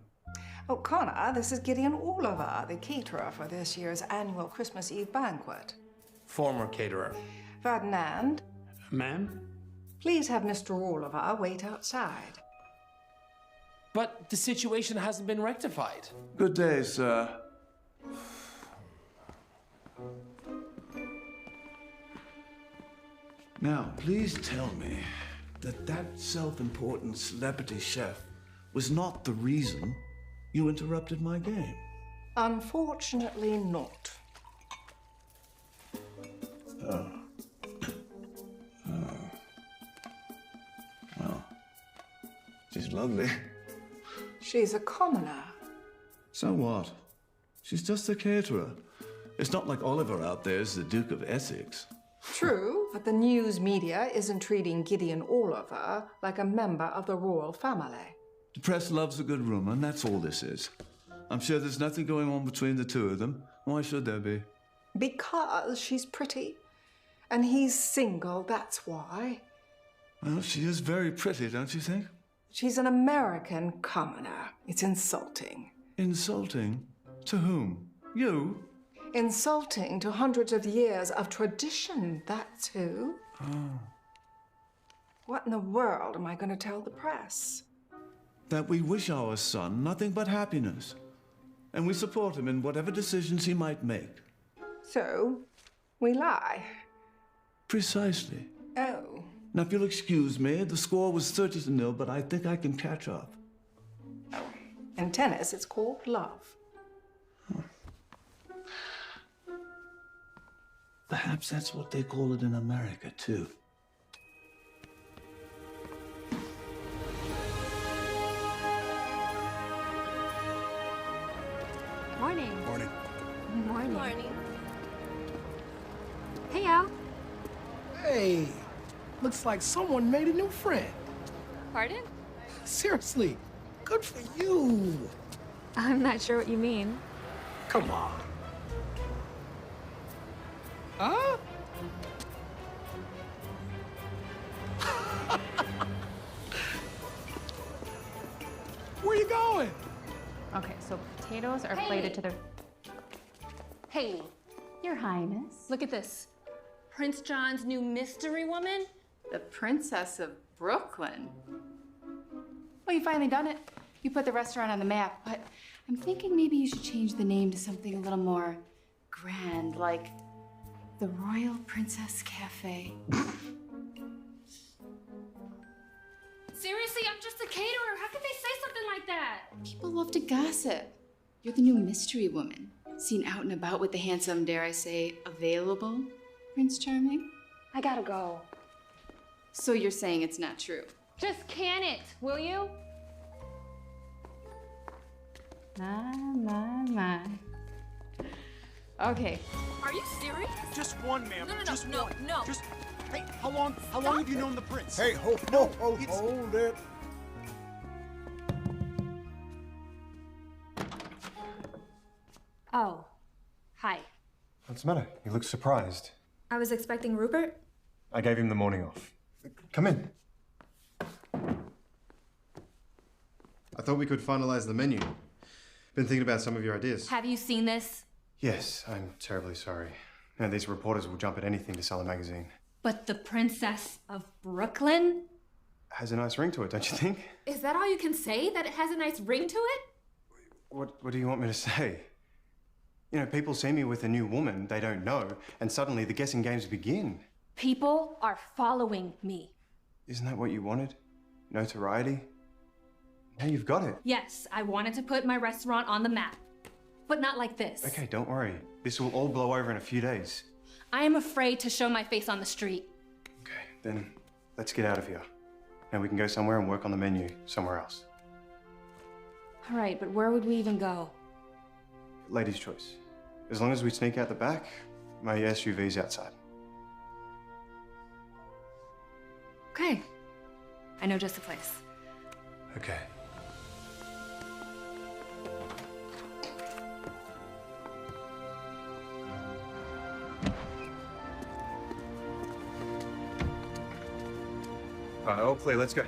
Oh, Connor, this is Gideon Oliver, the caterer for this year's annual Christmas Eve banquet. Former caterer. Ferdinand, Ma'am? please have Mr. Oliver wait outside. But the situation hasn't been rectified. Good day, sir. Now, please tell me that that self-important celebrity chef was not the reason you interrupted my game. Unfortunately not. Oh. Well, she's lovely. She's a commoner. So what? She's just a caterer. It's not like Oliver out there is the Duke of Essex. True, but the news media isn't treating Gideon Oliver like a member of the royal family. The press loves a good rumor, and that's all this is. I'm sure there's nothing going on between the two of them. Why should there be? Because she's pretty. And he's single, that's why. Well, she is very pretty, don't you think? She's an American commoner. It's insulting. Insulting? To whom? You? Insulting to hundreds of years of tradition, that's who. Oh. What in the world am I going to tell the press? That we wish our son nothing but happiness. And we support him in whatever decisions he might make. So, we lie. Precisely. Oh. Now, if you'll excuse me, the score was 30-0, but I think I can catch up. In tennis, it's called love. Perhaps that's what they call it in America, too. Morning. Morning. Morning. Morning. Hey, Al. Hey, looks like someone made a new friend. Pardon? Seriously, good for you. I'm not sure what you mean. Come on. Huh? Where you going? Okay, so potatoes are plated to the... Haley, Your Highness. look at this. Prince John's new mystery woman? The Princess of Brooklyn. Well, you finally done it. You put the restaurant on the map, but I'm thinking maybe you should change the name to something a little more grand, like the Royal Princess Cafe. Seriously, I'm just a caterer. How can they say something like that? People love to gossip. You're the new mystery woman, seen out and about with the handsome, dare I say, available Prince Charming. I gotta go. So you're saying it's not true? Just can it, will you? My. Okay. Are you serious? Just one, ma'am. No. Just one. No. Just. Hey, how long have you known the prince? Hey, hold it. Oh, hi. What's the matter? You look surprised. I was expecting Rupert. I gave him the morning off. Come in. I thought we could finalize the menu. Been thinking about some of your ideas. Have you seen this? Yes, I'm terribly sorry. You know, these reporters will jump at anything to sell a magazine. But the Princess of Brooklyn? Has a nice ring to it, don't you think? Is that all you can say? That it has a nice ring to it? What do you want me to say? You know, people see me with a new woman they don't know, and suddenly the guessing games begin. People are following me. Isn't that what you wanted? Notoriety? Now you've got it. Yes, I wanted to put my restaurant on the map. But not like this. Okay, don't worry. This will all blow over in a few days. I am afraid to show my face on the street. Okay, then let's get out of here. Now we can go somewhere and work on the menu somewhere else. All right, but where would we even go? Ladies' choice. As long as we sneak out the back, my SUV's outside. Okay. I know just the place. Okay. All clear, let's go.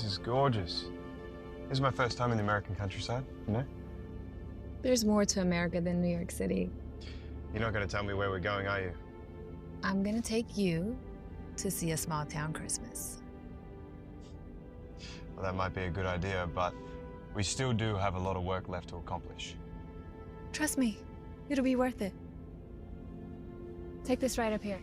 is gorgeous. This is my first time in the American countryside, you know? There's more to America than New York City. You're not going to tell me where we're going, are you? I'm gonna take you to see a small town Christmas. Well, that might be a good idea, but we still do have a lot of work left to accomplish. Trust me, it'll be worth it. Take this right up here.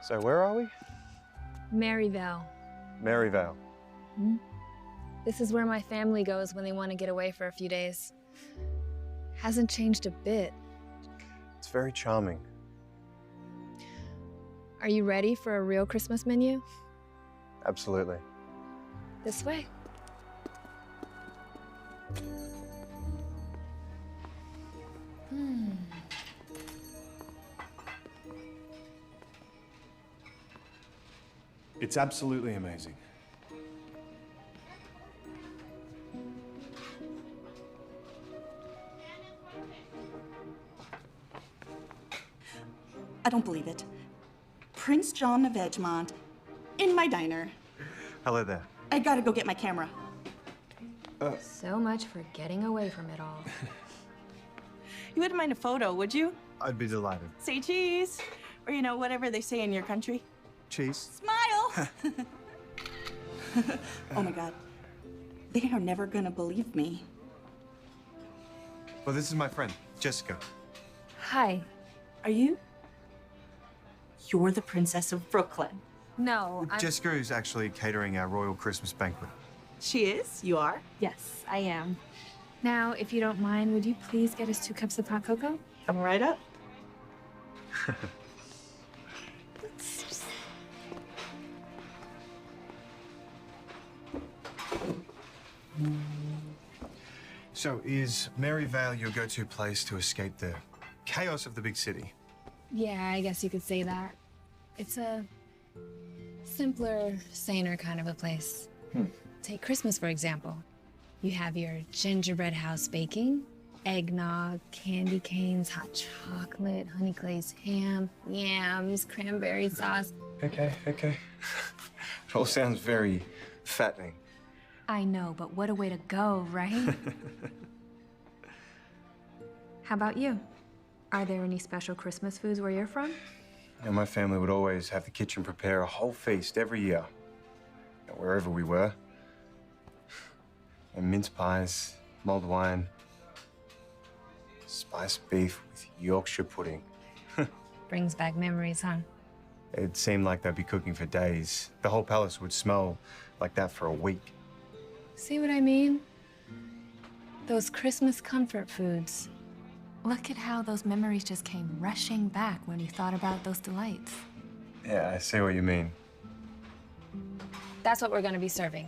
So where are we? Maryvale. Maryvale. This is where my family goes when they want to get away for a few days. Hasn't changed a bit. It's very charming. Are you ready for a real Christmas menu? Absolutely. This way. It's absolutely amazing. I don't believe it. Prince John of Edgemont in my diner. Hello there. I gotta go get my camera. So much for getting away from it all. You wouldn't mind a photo, would you? I'd be delighted. Say cheese. Or, you know, whatever they say in your country. Cheese. Smile! Oh my God. They are never gonna believe me. Well, this is my friend, Jessica. Hi. Are you? You're the Princess of Brooklyn. No, I'm... Jessica is actually catering our royal Christmas banquet. She is? You are? Yes, I am. Now, if you don't mind, would you please get us 2 cups of hot cocoa? Come right up. So, is Maryvale your go-to place to escape the chaos of the big city? Yeah, I guess you could say that. It's a simpler, saner kind of a place. Take Christmas, for example. You have your gingerbread house baking, eggnog, candy canes, hot chocolate, honey glazed ham, yams, cranberry sauce. Okay. It all sounds very fattening. I know, but what a way to go, right? How about you? Are there any special Christmas foods where you're from? And my family would always have the kitchen prepare a whole feast every year, wherever we were. And mince pies, mulled wine, spiced beef with Yorkshire pudding. Brings back memories, huh? It seemed like they'd be cooking for days. The whole palace would smell like that for a week. See what I mean? Those Christmas comfort foods. Look at how those memories just came rushing back when you thought about those delights. Yeah, I see what you mean. That's what we're gonna be serving.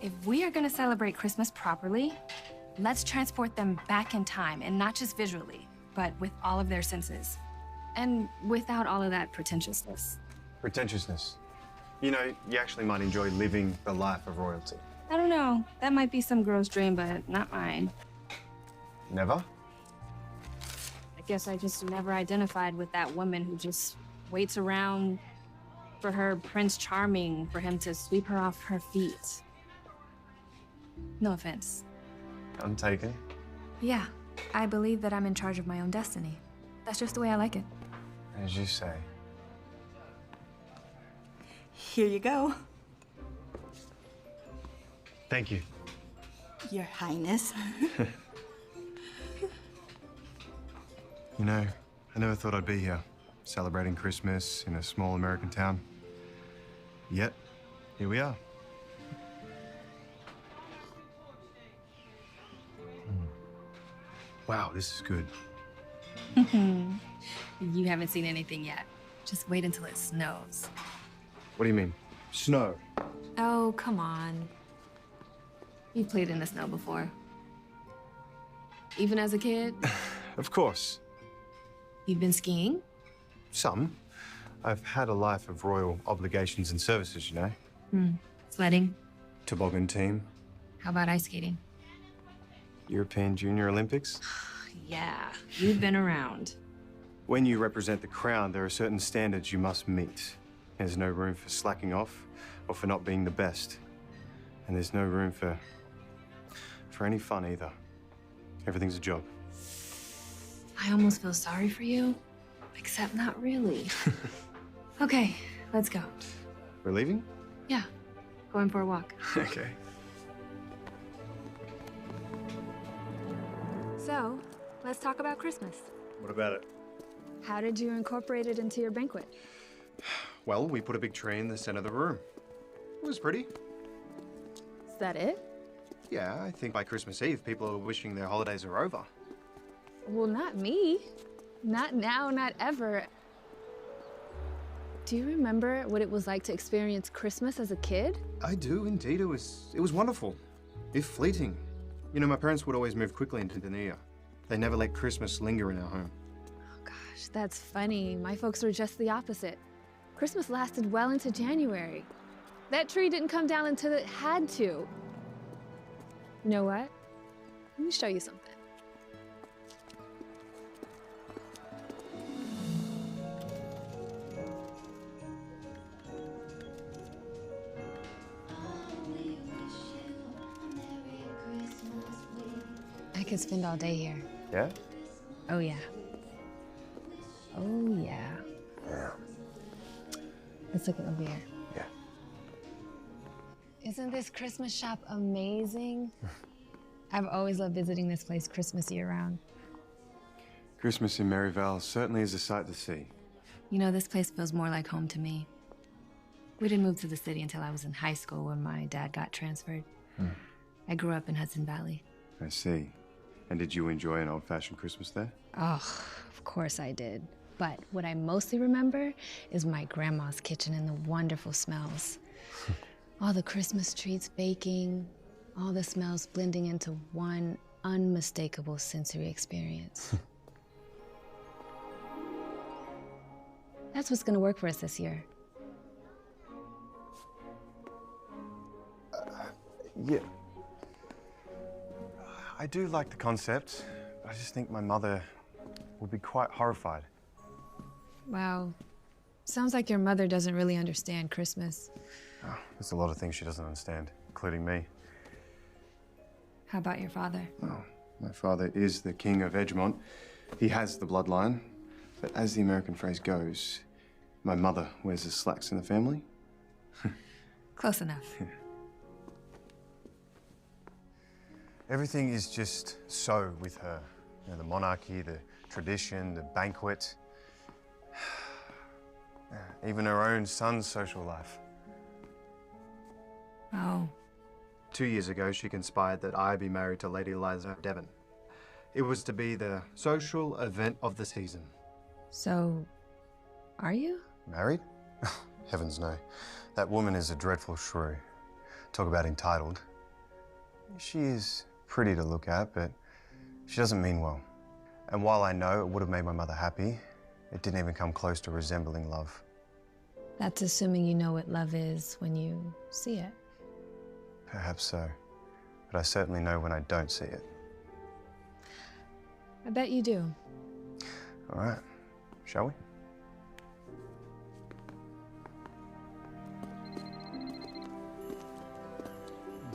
If we are gonna celebrate Christmas properly, let's transport them back in time, and not just visually, but with all of their senses. And without all of that pretentiousness. Pretentiousness. You know, you actually might enjoy living the life of royalty. I don't know. That might be some girl's dream, but not mine. Never? I guess I just never identified with that woman who just waits around for her Prince Charming for him to sweep her off her feet. No offense. I'm taken. Yeah, I believe that I'm in charge of my own destiny. That's just the way I like it. As you say. Here you go. Thank you. Your Highness. You know, I never thought I'd be here, celebrating Christmas in a small American town. Yet, here we are. Wow, this is good. You haven't seen anything yet. Just wait until it snows. What do you mean? Snow? Oh, come on. You played in the snow before. Even as a kid? Of course. You've been skiing? Some. I've had a life of royal obligations and services, you know. Sledding? Toboggan team. How about ice skating? European Junior Olympics. Yeah, you've been around. When you represent the crown, there are certain standards you must meet. There's no room for slacking off or for not being the best. And there's no room for any fun either. Everything's a job. I almost feel sorry for you, except not really. Okay, let's go. We're leaving? Yeah, going for a walk. Okay. So, let's talk about Christmas. What about it? How did you incorporate it into your banquet? Well, we put a big tree in the center of the room. It was pretty. Is that it? Yeah, I think by Christmas Eve, people are wishing their holidays are over. Well, not me. Not now, not ever. Do you remember what it was like to experience Christmas as a kid? I do, indeed. It was wonderful, if fleeting. You know, my parents would always move quickly into the new year. They never let Christmas linger in our home. Oh, gosh, that's funny. My folks were just the opposite. Christmas lasted well into January. That tree didn't come down until it had to. You know what? Let me show you something. I could spend all day here. Yeah? Oh, yeah. Oh, yeah. Yeah. Let's look over here. Yeah. Isn't this Christmas shop amazing? I've always loved visiting this place Christmas year-round. Christmas in Maryvale certainly is a sight to see. You know, this place feels more like home to me. We didn't move to the city until I was in high school when my dad got transferred. I grew up in Hudson Valley. I see. And did you enjoy an old-fashioned Christmas there? Oh, of course I did. But what I mostly remember is my grandma's kitchen and the wonderful smells. All the Christmas trees baking, all the smells blending into one unmistakable sensory experience. That's what's gonna work for us this year. Yeah. I do like the concept. I just think my mother would be quite horrified. Wow. Sounds like your mother doesn't really understand Christmas. Oh, there's a lot of things she doesn't understand, including me. How about your father? Oh, my father is the king of Edgemont. He has the bloodline. But as the American phrase goes, my mother wears the slacks in the family. Close enough. Everything is just so with her. You know, the monarchy, the tradition, the banquet. Even her own son's social life. Oh. 2 years ago, she conspired that I be married to Lady Eliza Devon. It was to be the social event of the season. So, are you? Married? Heavens no. That woman is a dreadful shrew. Talk about entitled. She is pretty to look at, but she doesn't mean well. And while I know it would have made my mother happy, it didn't even come close to resembling love. That's assuming you know what love is when you see it. Perhaps so. But I certainly know when I don't see it. I bet you do. All right. Shall we?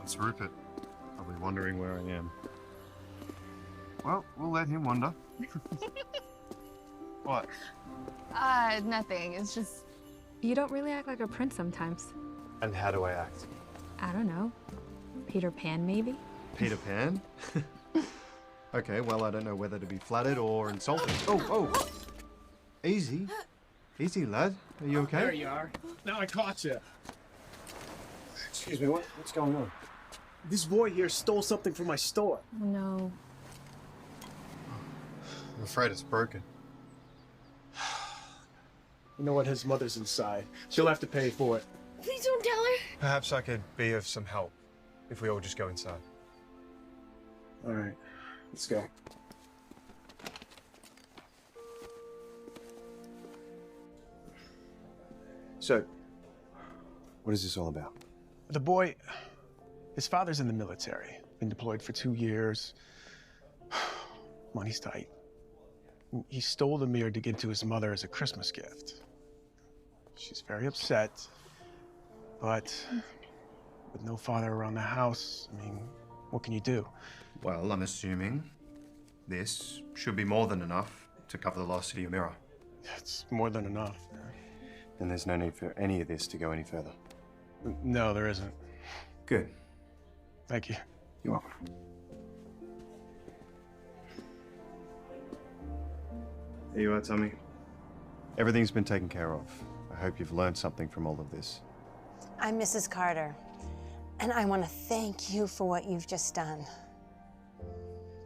It's Rupert. Probably wondering where I am. Well, we'll let him wonder. What? Nothing. It's just, you don't really act like a prince sometimes. And how do I act? I don't know. Peter Pan, maybe? Peter Pan? Okay, well, I don't know whether to be flattered or insulted. Oh! Easy. Easy, lad. Are you okay? There you are. Now I caught you. Excuse me, what's going on? This boy here stole something from my store. No. I'm afraid it's broken. You know what? His mother's inside. She'll have to pay for it. Please don't tell her. Perhaps I could be of some help if we all just go inside. All right, let's go. So, what is this all about? The boy, his father's in the military. Been deployed for 2 years. Money's tight. He stole the mirror to give to his mother as a Christmas gift. She's very upset, but with no father around the house, I mean, what can you do? Well, I'm assuming this should be more than enough to cover the loss of your mirror. It's more than enough. Then there's no need for any of this to go any further. No, there isn't. Good. Thank you. You're welcome. Here you are, Tommy. Everything's been taken care of. I hope you've learned something from all of this. I'm Mrs. Carter, and I want to thank you for what you've just done.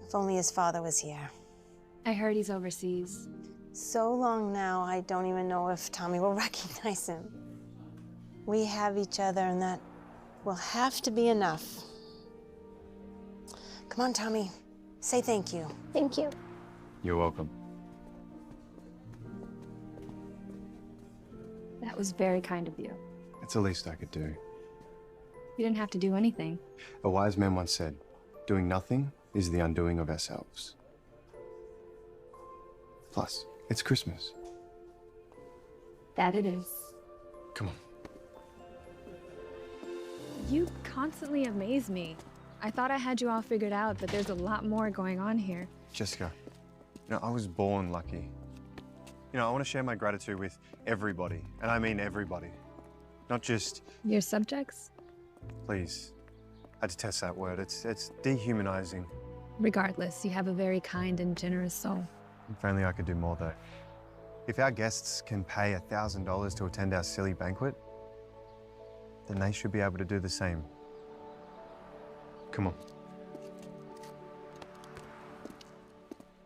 If only his father was here. I heard he's overseas. So long now, I don't even know if Tommy will recognize him. We have each other, and that will have to be enough. Come on, Tommy. Say thank you. Thank you. You're welcome. That was very kind of you. It's the least I could do. You didn't have to do anything. A wise man once said, doing nothing is the undoing of ourselves. Plus, it's Christmas. That it is. Come on. You constantly amaze me. I thought I had you all figured out, but there's a lot more going on here. Jessica, I was born lucky. I want to share my gratitude with everybody, and I mean everybody. Not just... Your subjects? Please. I detest that word. It's dehumanizing. Regardless, you have a very kind and generous soul. If only I could do more, though. If our guests can pay $1,000 to attend our silly banquet, then they should be able to do the same. Come on.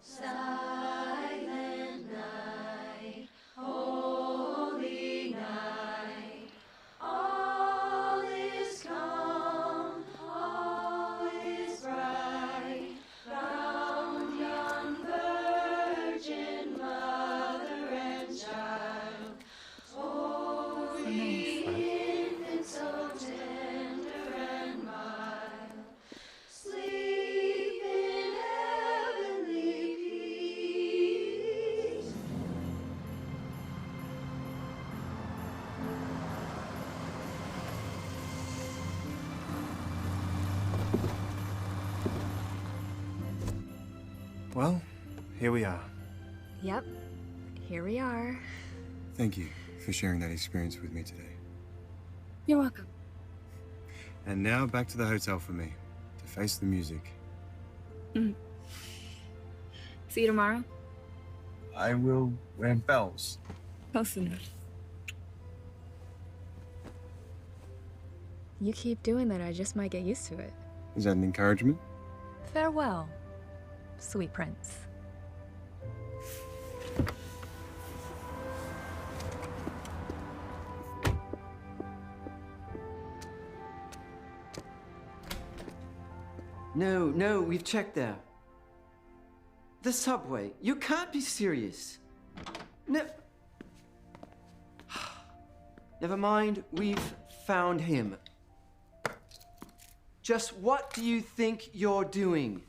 Silent night, holy night, all is calm, all is bright, round yon virgin mother and child, holy infant so tender and mild, sleep in heavenly peace. Well, here we are. Yep, here we are. Thank you for sharing that experience with me today. You're welcome. And now back to the hotel for me, to face the music. See you tomorrow? I will wear bells. Close enough. You keep doing that, I just might get used to it. Is that an encouragement? Farewell, sweet prince. No, we've checked there. The subway. You can't be serious. No. Never mind, we've found him. Just what do you think you're doing?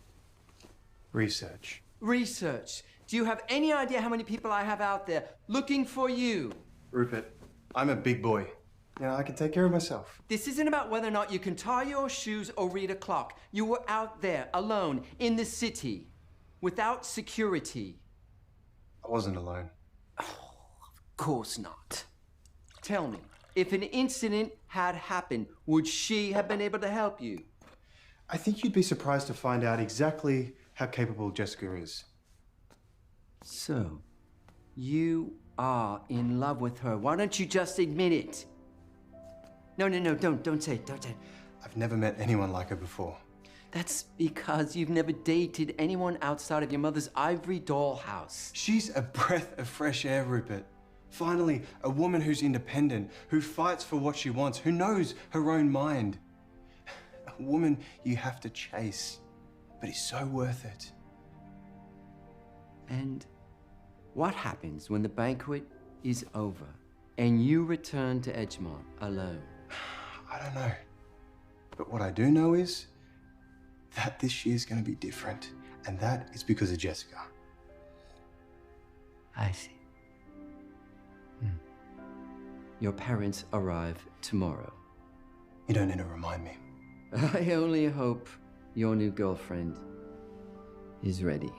Research. Research. Do you have any idea how many people I have out there looking for you? Rupert, I'm a big boy. I can take care of myself. This isn't about whether or not you can tie your shoes or read a clock. You were out there, alone, in the city, without security. I wasn't alone. Of course not. Tell me, if an incident had happened, would she have been able to help you? I think you'd be surprised to find out exactly how capable Jessica is. So, you are in love with her. Why don't you just admit it? No, don't say it, don't say it. I've never met anyone like her before. That's because you've never dated anyone outside of your mother's ivory doll house. She's a breath of fresh air, Rupert. Finally, a woman who's independent, who fights for what she wants, who knows her own mind. A woman you have to chase, but is so worth it. And what happens when the banquet is over and you return to Edgemont alone? I don't know. But what I do know is that this year's going to be different. And that is because of Jessica. I see. Your parents arrive tomorrow. You don't need to remind me. I only hope your new girlfriend is ready.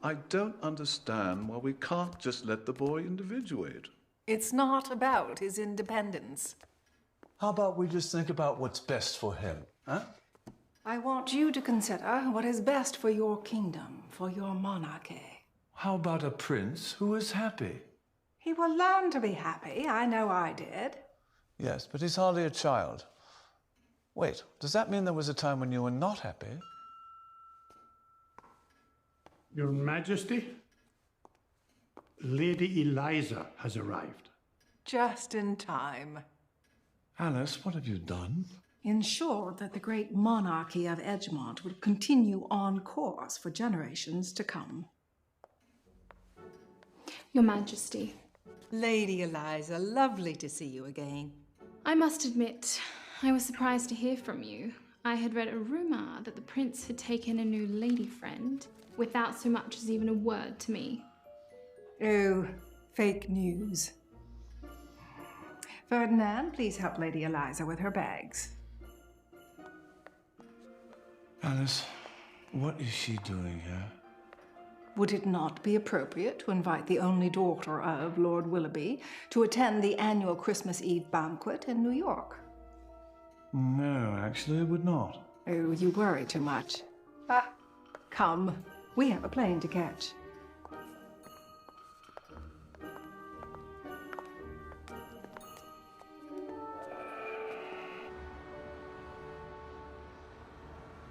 I don't understand why we can't just let the boy individuate. It's not about his independence. How about we just think about what's best for him, huh? I want you to consider what is best for your kingdom, for your monarchy. How about a prince who is happy? He will learn to be happy. I know I did. Yes, but he's hardly a child. Wait, does that mean there was a time when you were not happy? Your Majesty, Lady Eliza has arrived. Just in time. Alice, what have you done? Ensure that the great monarchy of Edgemont will continue on course for generations to come. Your Majesty. Lady Eliza, lovely to see you again. I must admit, I was surprised to hear from you. I had read a rumor that the prince had taken a new lady friend without so much as even a word to me. Oh, fake news. Ferdinand, please help Lady Eliza with her bags. Alice, what is she doing here? Would it not be appropriate to invite the only daughter of Lord Willoughby to attend the annual Christmas Eve banquet in New York? No, actually, it would not. Oh, you worry too much. Come, we have a plane to catch.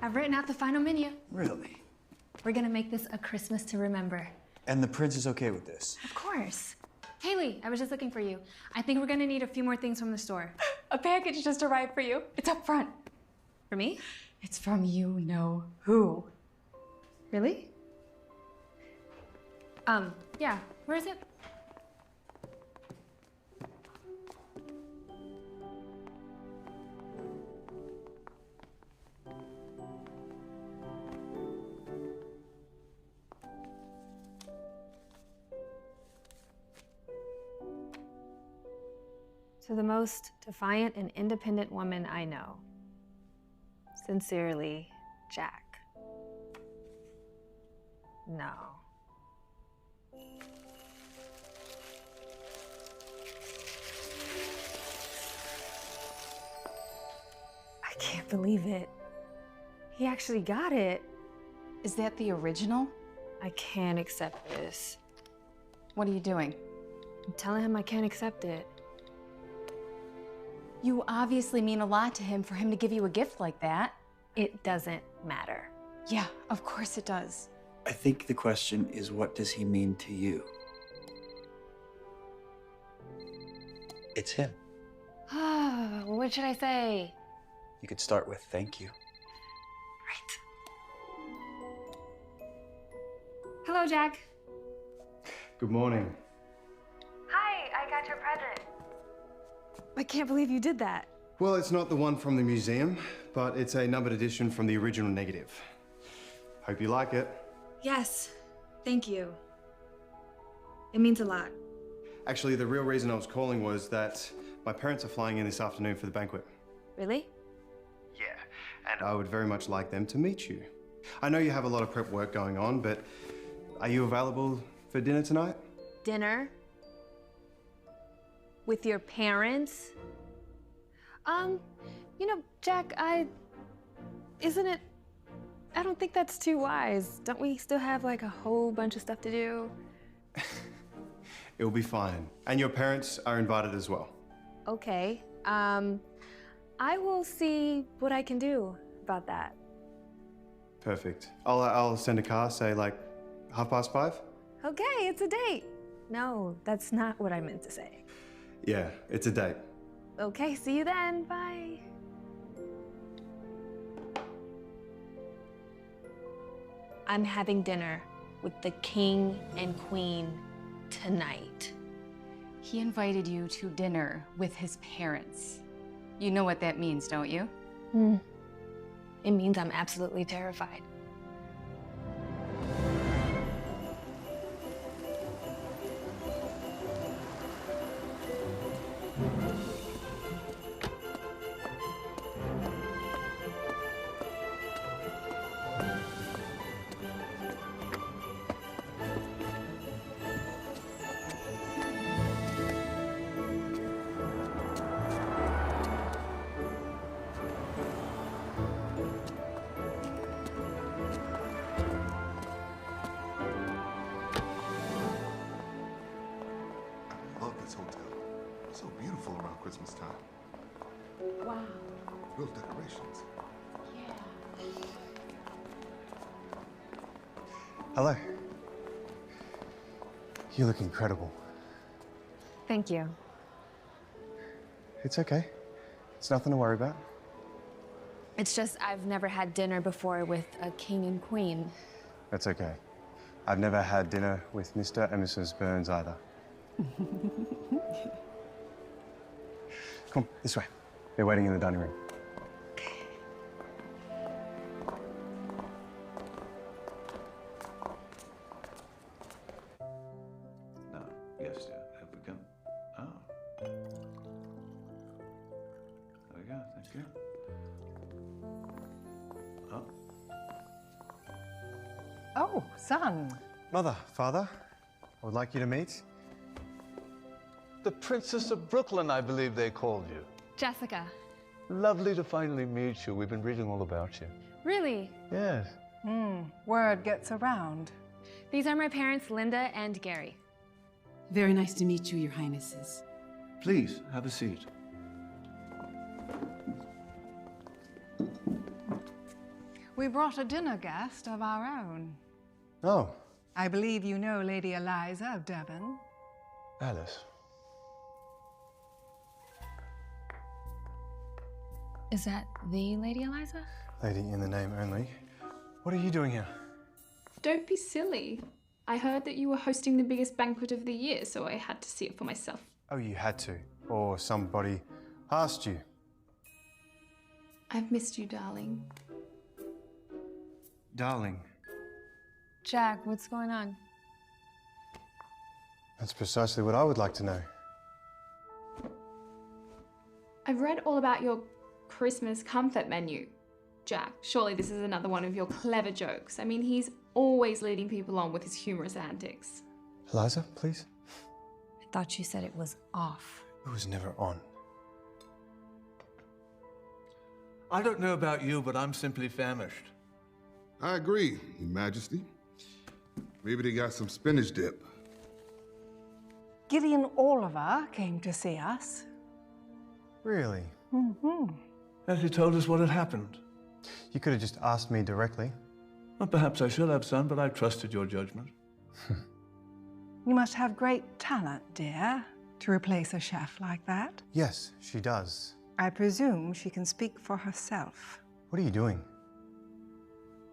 I've written out the final menu. Really? We're gonna make this a Christmas to remember. And the prince is okay with this? Of course. Haley, I was just looking for you. I think we're gonna need a few more things from the store. A package just arrived for you. It's up front. For me? It's from you know who. Really? Yeah. Where is it? To the most defiant and independent woman I know. Sincerely, Jack. No. I can't believe it. He actually got it. Is that the original? I can't accept this. What are you doing? I'm telling him I can't accept it. You obviously mean a lot to him for him to give you a gift like that. It doesn't matter. Yeah, of course it does. I think the question is, what does he mean to you? It's him. What should I say? You could start with thank you. Hello, Jack. Good morning. Hi, I got your present. I can't believe you did that. Well, it's not the one from the museum, but it's a numbered edition from the original negative. Hope you like it. Yes, thank you. It means a lot. Actually, the real reason I was calling was that my parents are flying in this afternoon for the banquet. Really? And I would very much like them to meet you. I know you have a lot of prep work going on, but are you available for dinner tonight? Dinner? With your parents? You know, Jack, I don't think that's too wise. Don't we still have like a whole bunch of stuff to do? It'll be fine. And your parents are invited as well. Okay. I will see what I can do about that. Perfect. I'll send a car, say like 5:30? Okay, it's a date. No, that's not what I meant to say. Yeah, it's a date. Okay, see you then. Bye. I'm having dinner with the king and queen tonight. He invited you to dinner with his parents. You know what that means, don't you? It means I'm absolutely terrified. I love this hotel. It's so beautiful around Christmas time. Wow. Those decorations. Hello. You look incredible. Thank you. It's okay. It's nothing to worry about. It's just I've never had dinner before with a king and queen. That's okay. I've never had dinner with Mr. and Mrs. Burns either. Come on, this way. They're waiting in the dining room. No. Yes, dear. If we can. Oh. There we go. Thank you. Oh. Oh, son. Mother, father, I would like you to meet. The Princess of Brooklyn, I believe they called you. Jessica. Lovely to finally meet you. We've been reading all about you. Really? Yes. Word gets around. These are my parents, Linda and Gary. Very nice to meet you, Your Highnesses. Please, have a seat. We brought a dinner guest of our own. Oh. I believe you know Lady Eliza of Devon. Alice. Is that the Lady Eliza? Lady in the name only. What are you doing here? Don't be silly. I heard that you were hosting the biggest banquet of the year, so I had to see it for myself. Oh, you had to. Or somebody asked you. I've missed you, darling. Darling. Jack, what's going on? That's precisely what I would like to know. I've read all about your Christmas comfort menu. Jack, surely this is another one of your clever jokes. I mean, he's always leading people on with his humorous antics. Eliza, please. I thought you said it was off. It was never on. I don't know about you, but I'm simply famished. I agree, Your Majesty. Maybe they got some spinach dip. Gideon Oliver came to see us. Really? Has he told us what had happened? You could have just asked me directly. Well, perhaps I should have, son, but I trusted your judgment. You must have great talent, dear, to replace a chef like that. Yes, she does. I presume she can speak for herself. What are you doing?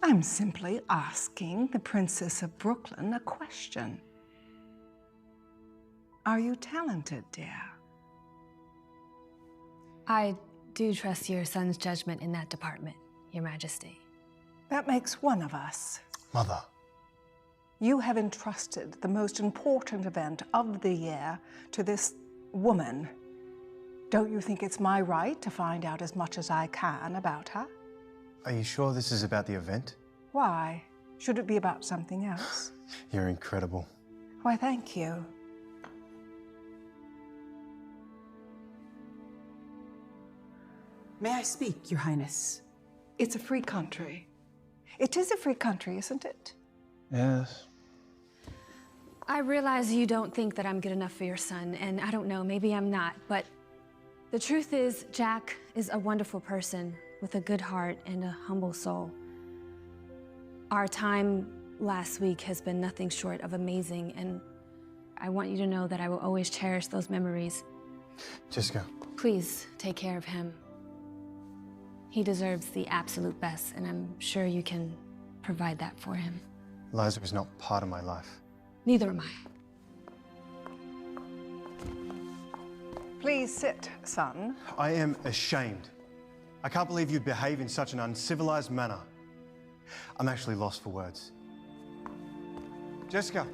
I'm simply asking the Princess of Brooklyn a question. Are you talented, dear? I do trust your son's judgment in that department, Your Majesty. That makes one of us. Mother. You have entrusted the most important event of the year to this woman. Don't you think it's my right to find out as much as I can about her? Are you sure this is about the event? Why? Should it be about something else? You're incredible. Why, thank you. May I speak, Your Highness? It's a free country. It is a free country, isn't it? Yes. I realize you don't think that I'm good enough for your son, and I don't know, maybe I'm not, but the truth is, Jack is a wonderful person with a good heart and a humble soul. Our time last week has been nothing short of amazing, and I want you to know that I will always cherish those memories. Jessica. Please take care of him. He deserves the absolute best, and I'm sure you can provide that for him. Liza is not part of my life. Neither am I. Please sit, son. I am ashamed. I can't believe you'd behave in such an uncivilized manner. I'm actually lost for words. Jessica.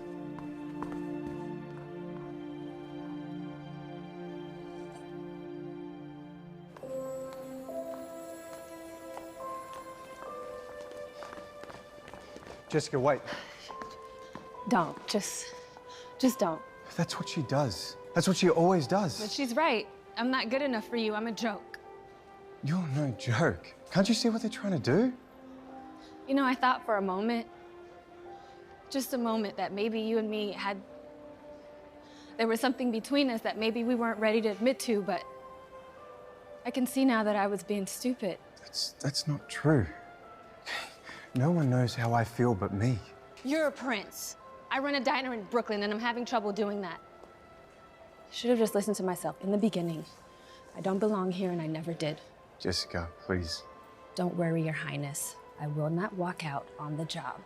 Jessica, wait. Don't. Just don't. That's what she does. That's what she always does. But she's right. I'm not good enough for you. I'm a joke. You're no joke. Can't you see what they're trying to do? You know, I thought for a moment, just a moment, that maybe you and me there was something between us that maybe we weren't ready to admit to, but I can see now that I was being stupid. That's not true. No one knows how I feel but me. You're a prince. I run a diner in Brooklyn, and I'm having trouble doing that. I should have just listened to myself in the beginning. I don't belong here, and I never did. Jessica, please. Don't worry, Your Highness. I will not walk out on the job.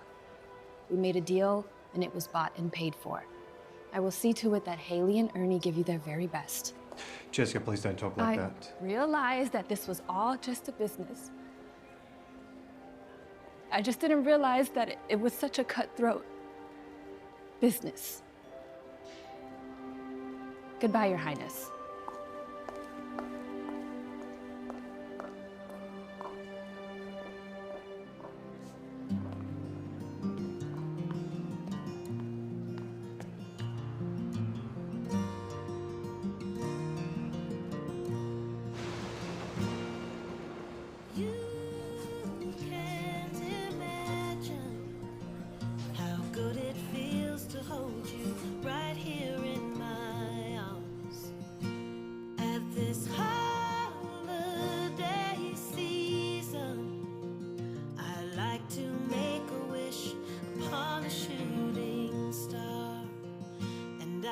We made a deal, and it was bought and paid for. I will see to it that Haley and Ernie give you their very best. Jessica, please don't talk like that. I realized that this was all just a business. I just didn't realize that it was such a cutthroat business. Goodbye, Your Highness.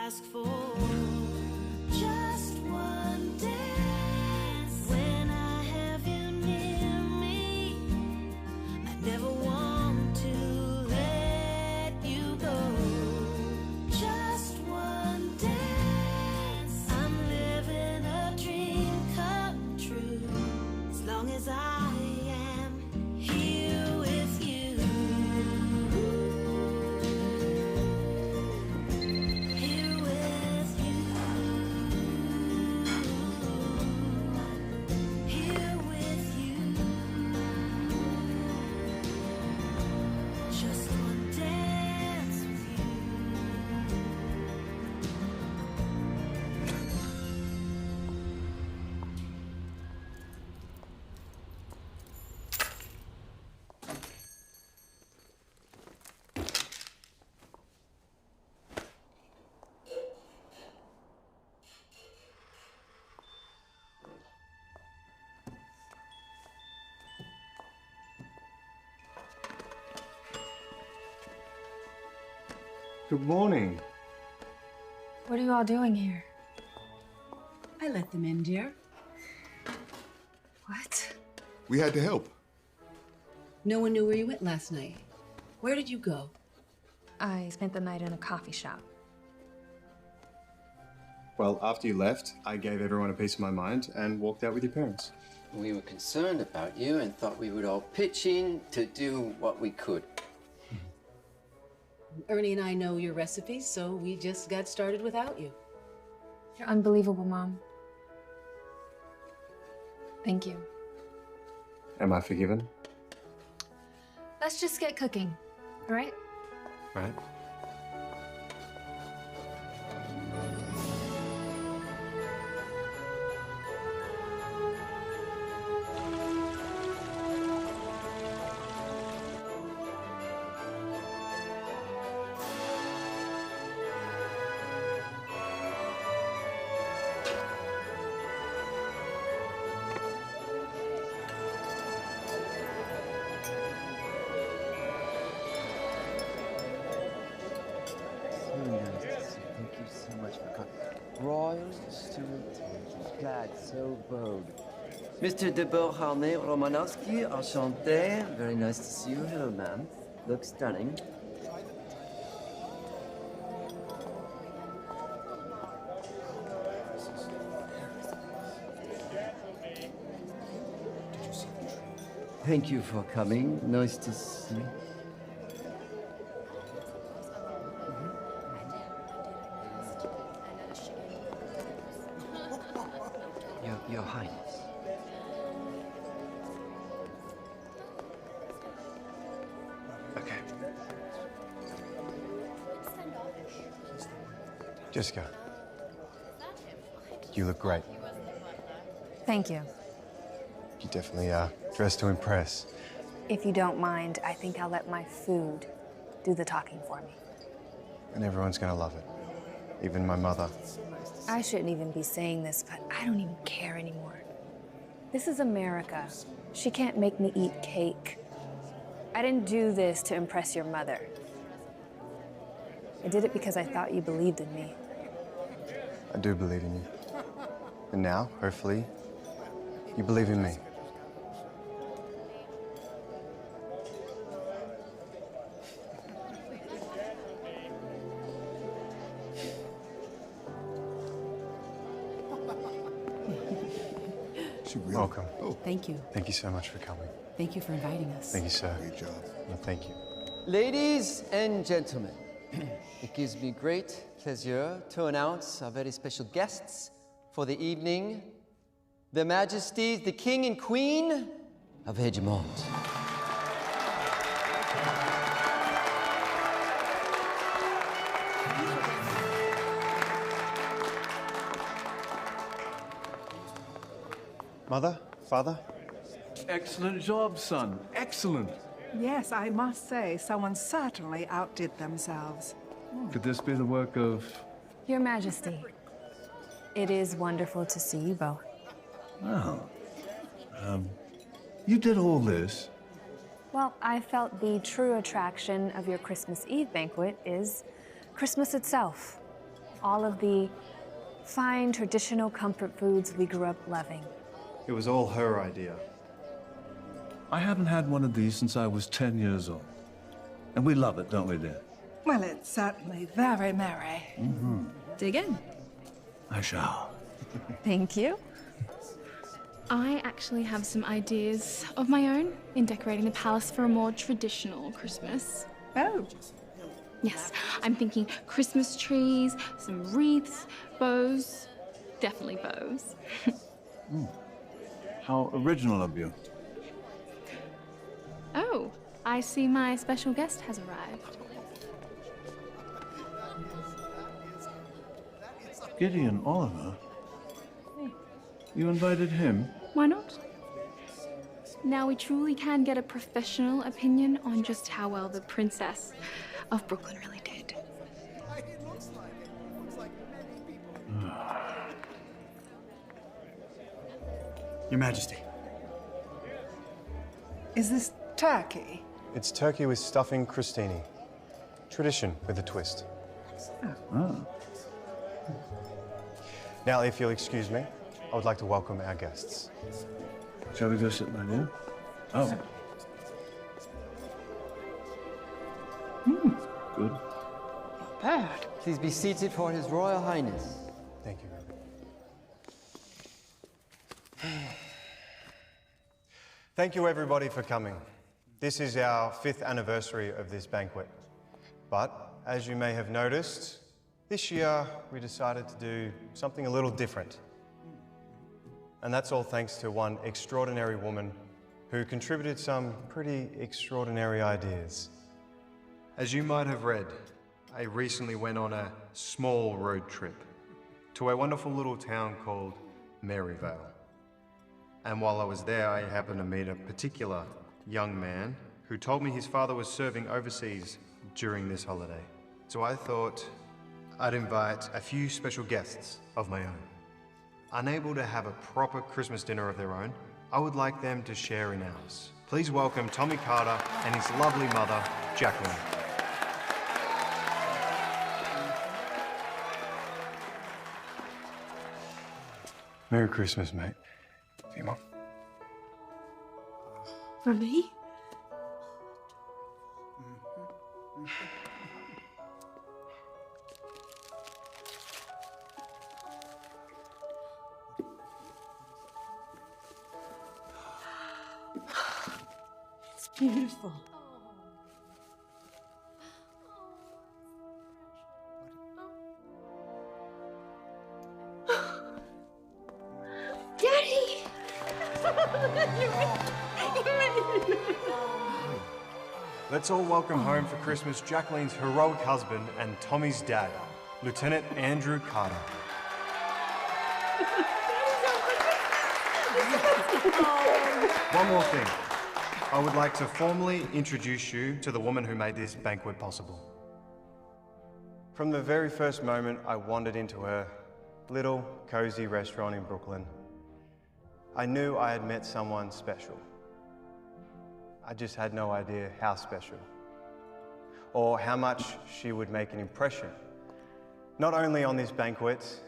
Ask for just one dance. When I have you near me, I never want to let you go. Just one dance. I'm living a dream come true. As long as I am here with you. Good morning. What are you all doing here? I let them in, dear. What? We had to help. No one knew where you went last night. Where did you go? I spent the night in a coffee shop. Well, after you left, I gave everyone a piece of my mind and walked out with your parents. We were concerned about you and thought we would all pitch in to do what we could. Ernie and I know your recipes, so we just got started without you. You're unbelievable, Mom. Thank you. Am I forgiven? Let's just get cooking, all right? Right. Thank you so much for coming. Royal Stuart Taylor, glad, so bold. Mr. de Beauharnais Romanowski, enchanté. Very nice to see you. Hello, ma'am. Look stunning. Thank you for coming. Nice to see you. Your Highness. Okay. Jessica, you look great. Thank you. You definitely are dressed to impress. If you don't mind, I think I'll let my food do the talking for me. And everyone's gonna love it. Even my mother. I shouldn't even be saying this, but I don't even care anymore. This is America. She can't make me eat cake. I didn't do this to impress your mother. I did it because I thought you believed in me. I do believe in you. And now, hopefully, you believe in me. Welcome. Thank you. Thank you so much for coming. Thank you for inviting us. Thank you, sir. Great job. Well, thank you. Ladies and gentlemen, it gives me great pleasure to announce our very special guests for the evening, Their Majesties, the King and Queen of Edgemont. Mother? Father? Excellent job, son. Excellent. Yes, I must say, someone certainly outdid themselves. Could this be the work of... Your Majesty, it is wonderful to see you both. Oh. You did all this? Well, I felt the true attraction of your Christmas Eve banquet is Christmas itself. All of the fine, traditional comfort foods we grew up loving. It was all her idea. I haven't had one of these since I was 10 years old. And we love it, don't we, dear? Well, it's certainly very merry. Mm-hmm. Dig in. I shall. Thank you. I actually have some ideas of my own in decorating the palace for a more traditional Christmas. Oh. Yes, I'm thinking Christmas trees, some wreaths, bows. Definitely bows. How original of you. Oh, I see my special guest has arrived. Gideon Oliver? You invited him? Why not? Now we truly can get a professional opinion on just how well the Princess of Brooklyn really did. Your Majesty. Is this turkey? It's turkey with stuffing crostini. Tradition with a twist. Oh. Now, if you'll excuse me, I would like to welcome our guests. Shall we go sit, my dear? Oh. Good. Bad. Please be seated for His Royal Highness. Thank you. Thank you, everybody, for coming. This is our 5th anniversary of this banquet. But as you may have noticed, this year we decided to do something a little different. And that's all thanks to one extraordinary woman who contributed some pretty extraordinary ideas. As you might have read, I recently went on a small road trip to a wonderful little town called Maryvale. And while I was there, I happened to meet a particular young man who told me his father was serving overseas during this holiday. So I thought I'd invite a few special guests of my own. Unable to have a proper Christmas dinner of their own, I would like them to share in ours. Please welcome Tommy Carter and his lovely mother, Jacqueline. Merry Christmas, mate. For your mum. For me? It's beautiful. Daddy! Let's all welcome home for Christmas Jacqueline's heroic husband and Tommy's dad, Lieutenant Andrew Carter. One more thing. I would like to formally introduce you to the woman who made this banquet possible. From the very first moment I wandered into her little, cozy restaurant in Brooklyn, I knew I had met someone special. I just had no idea how special, or how much she would make an impression, not only on this banquet,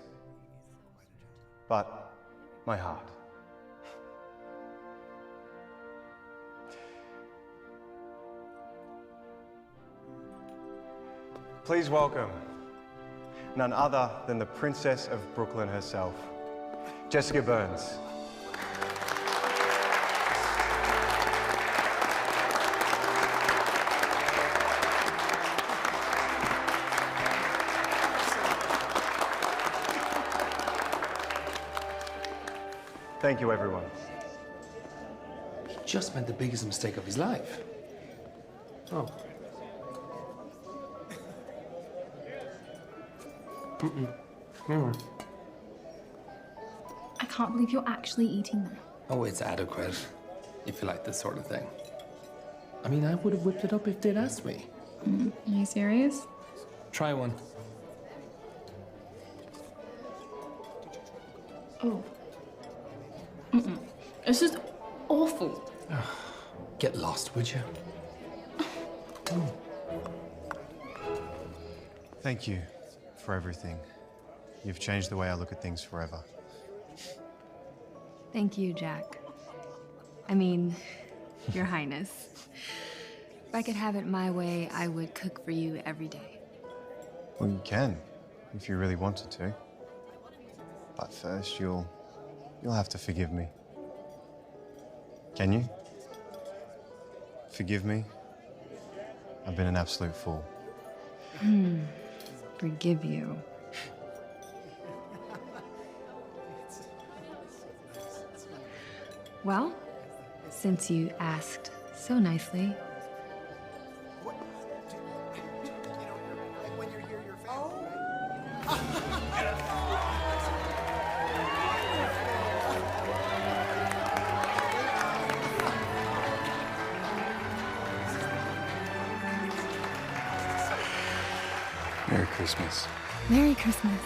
but my heart. Please welcome none other than the Princess of Brooklyn herself, Jessica Burns. Thank you, everyone. He just made the biggest mistake of his life. Oh. Never. I can't believe you're actually eating them. Oh, it's adequate, if you like this sort of thing. I mean, I would have whipped it up if they'd asked me. Are you serious? Try one. Oh. It's just awful. Get lost, would you? Thank you for everything. You've changed the way I look at things forever. Thank you, Jack. I mean, Your Highness. If I could have it my way, I would cook for you every day. Well, you can, if you really wanted to. But first, you'll have to forgive me. Can you? Forgive me? I've been an absolute fool. Forgive you. Well, since you asked so nicely, Merry Christmas. Merry Christmas.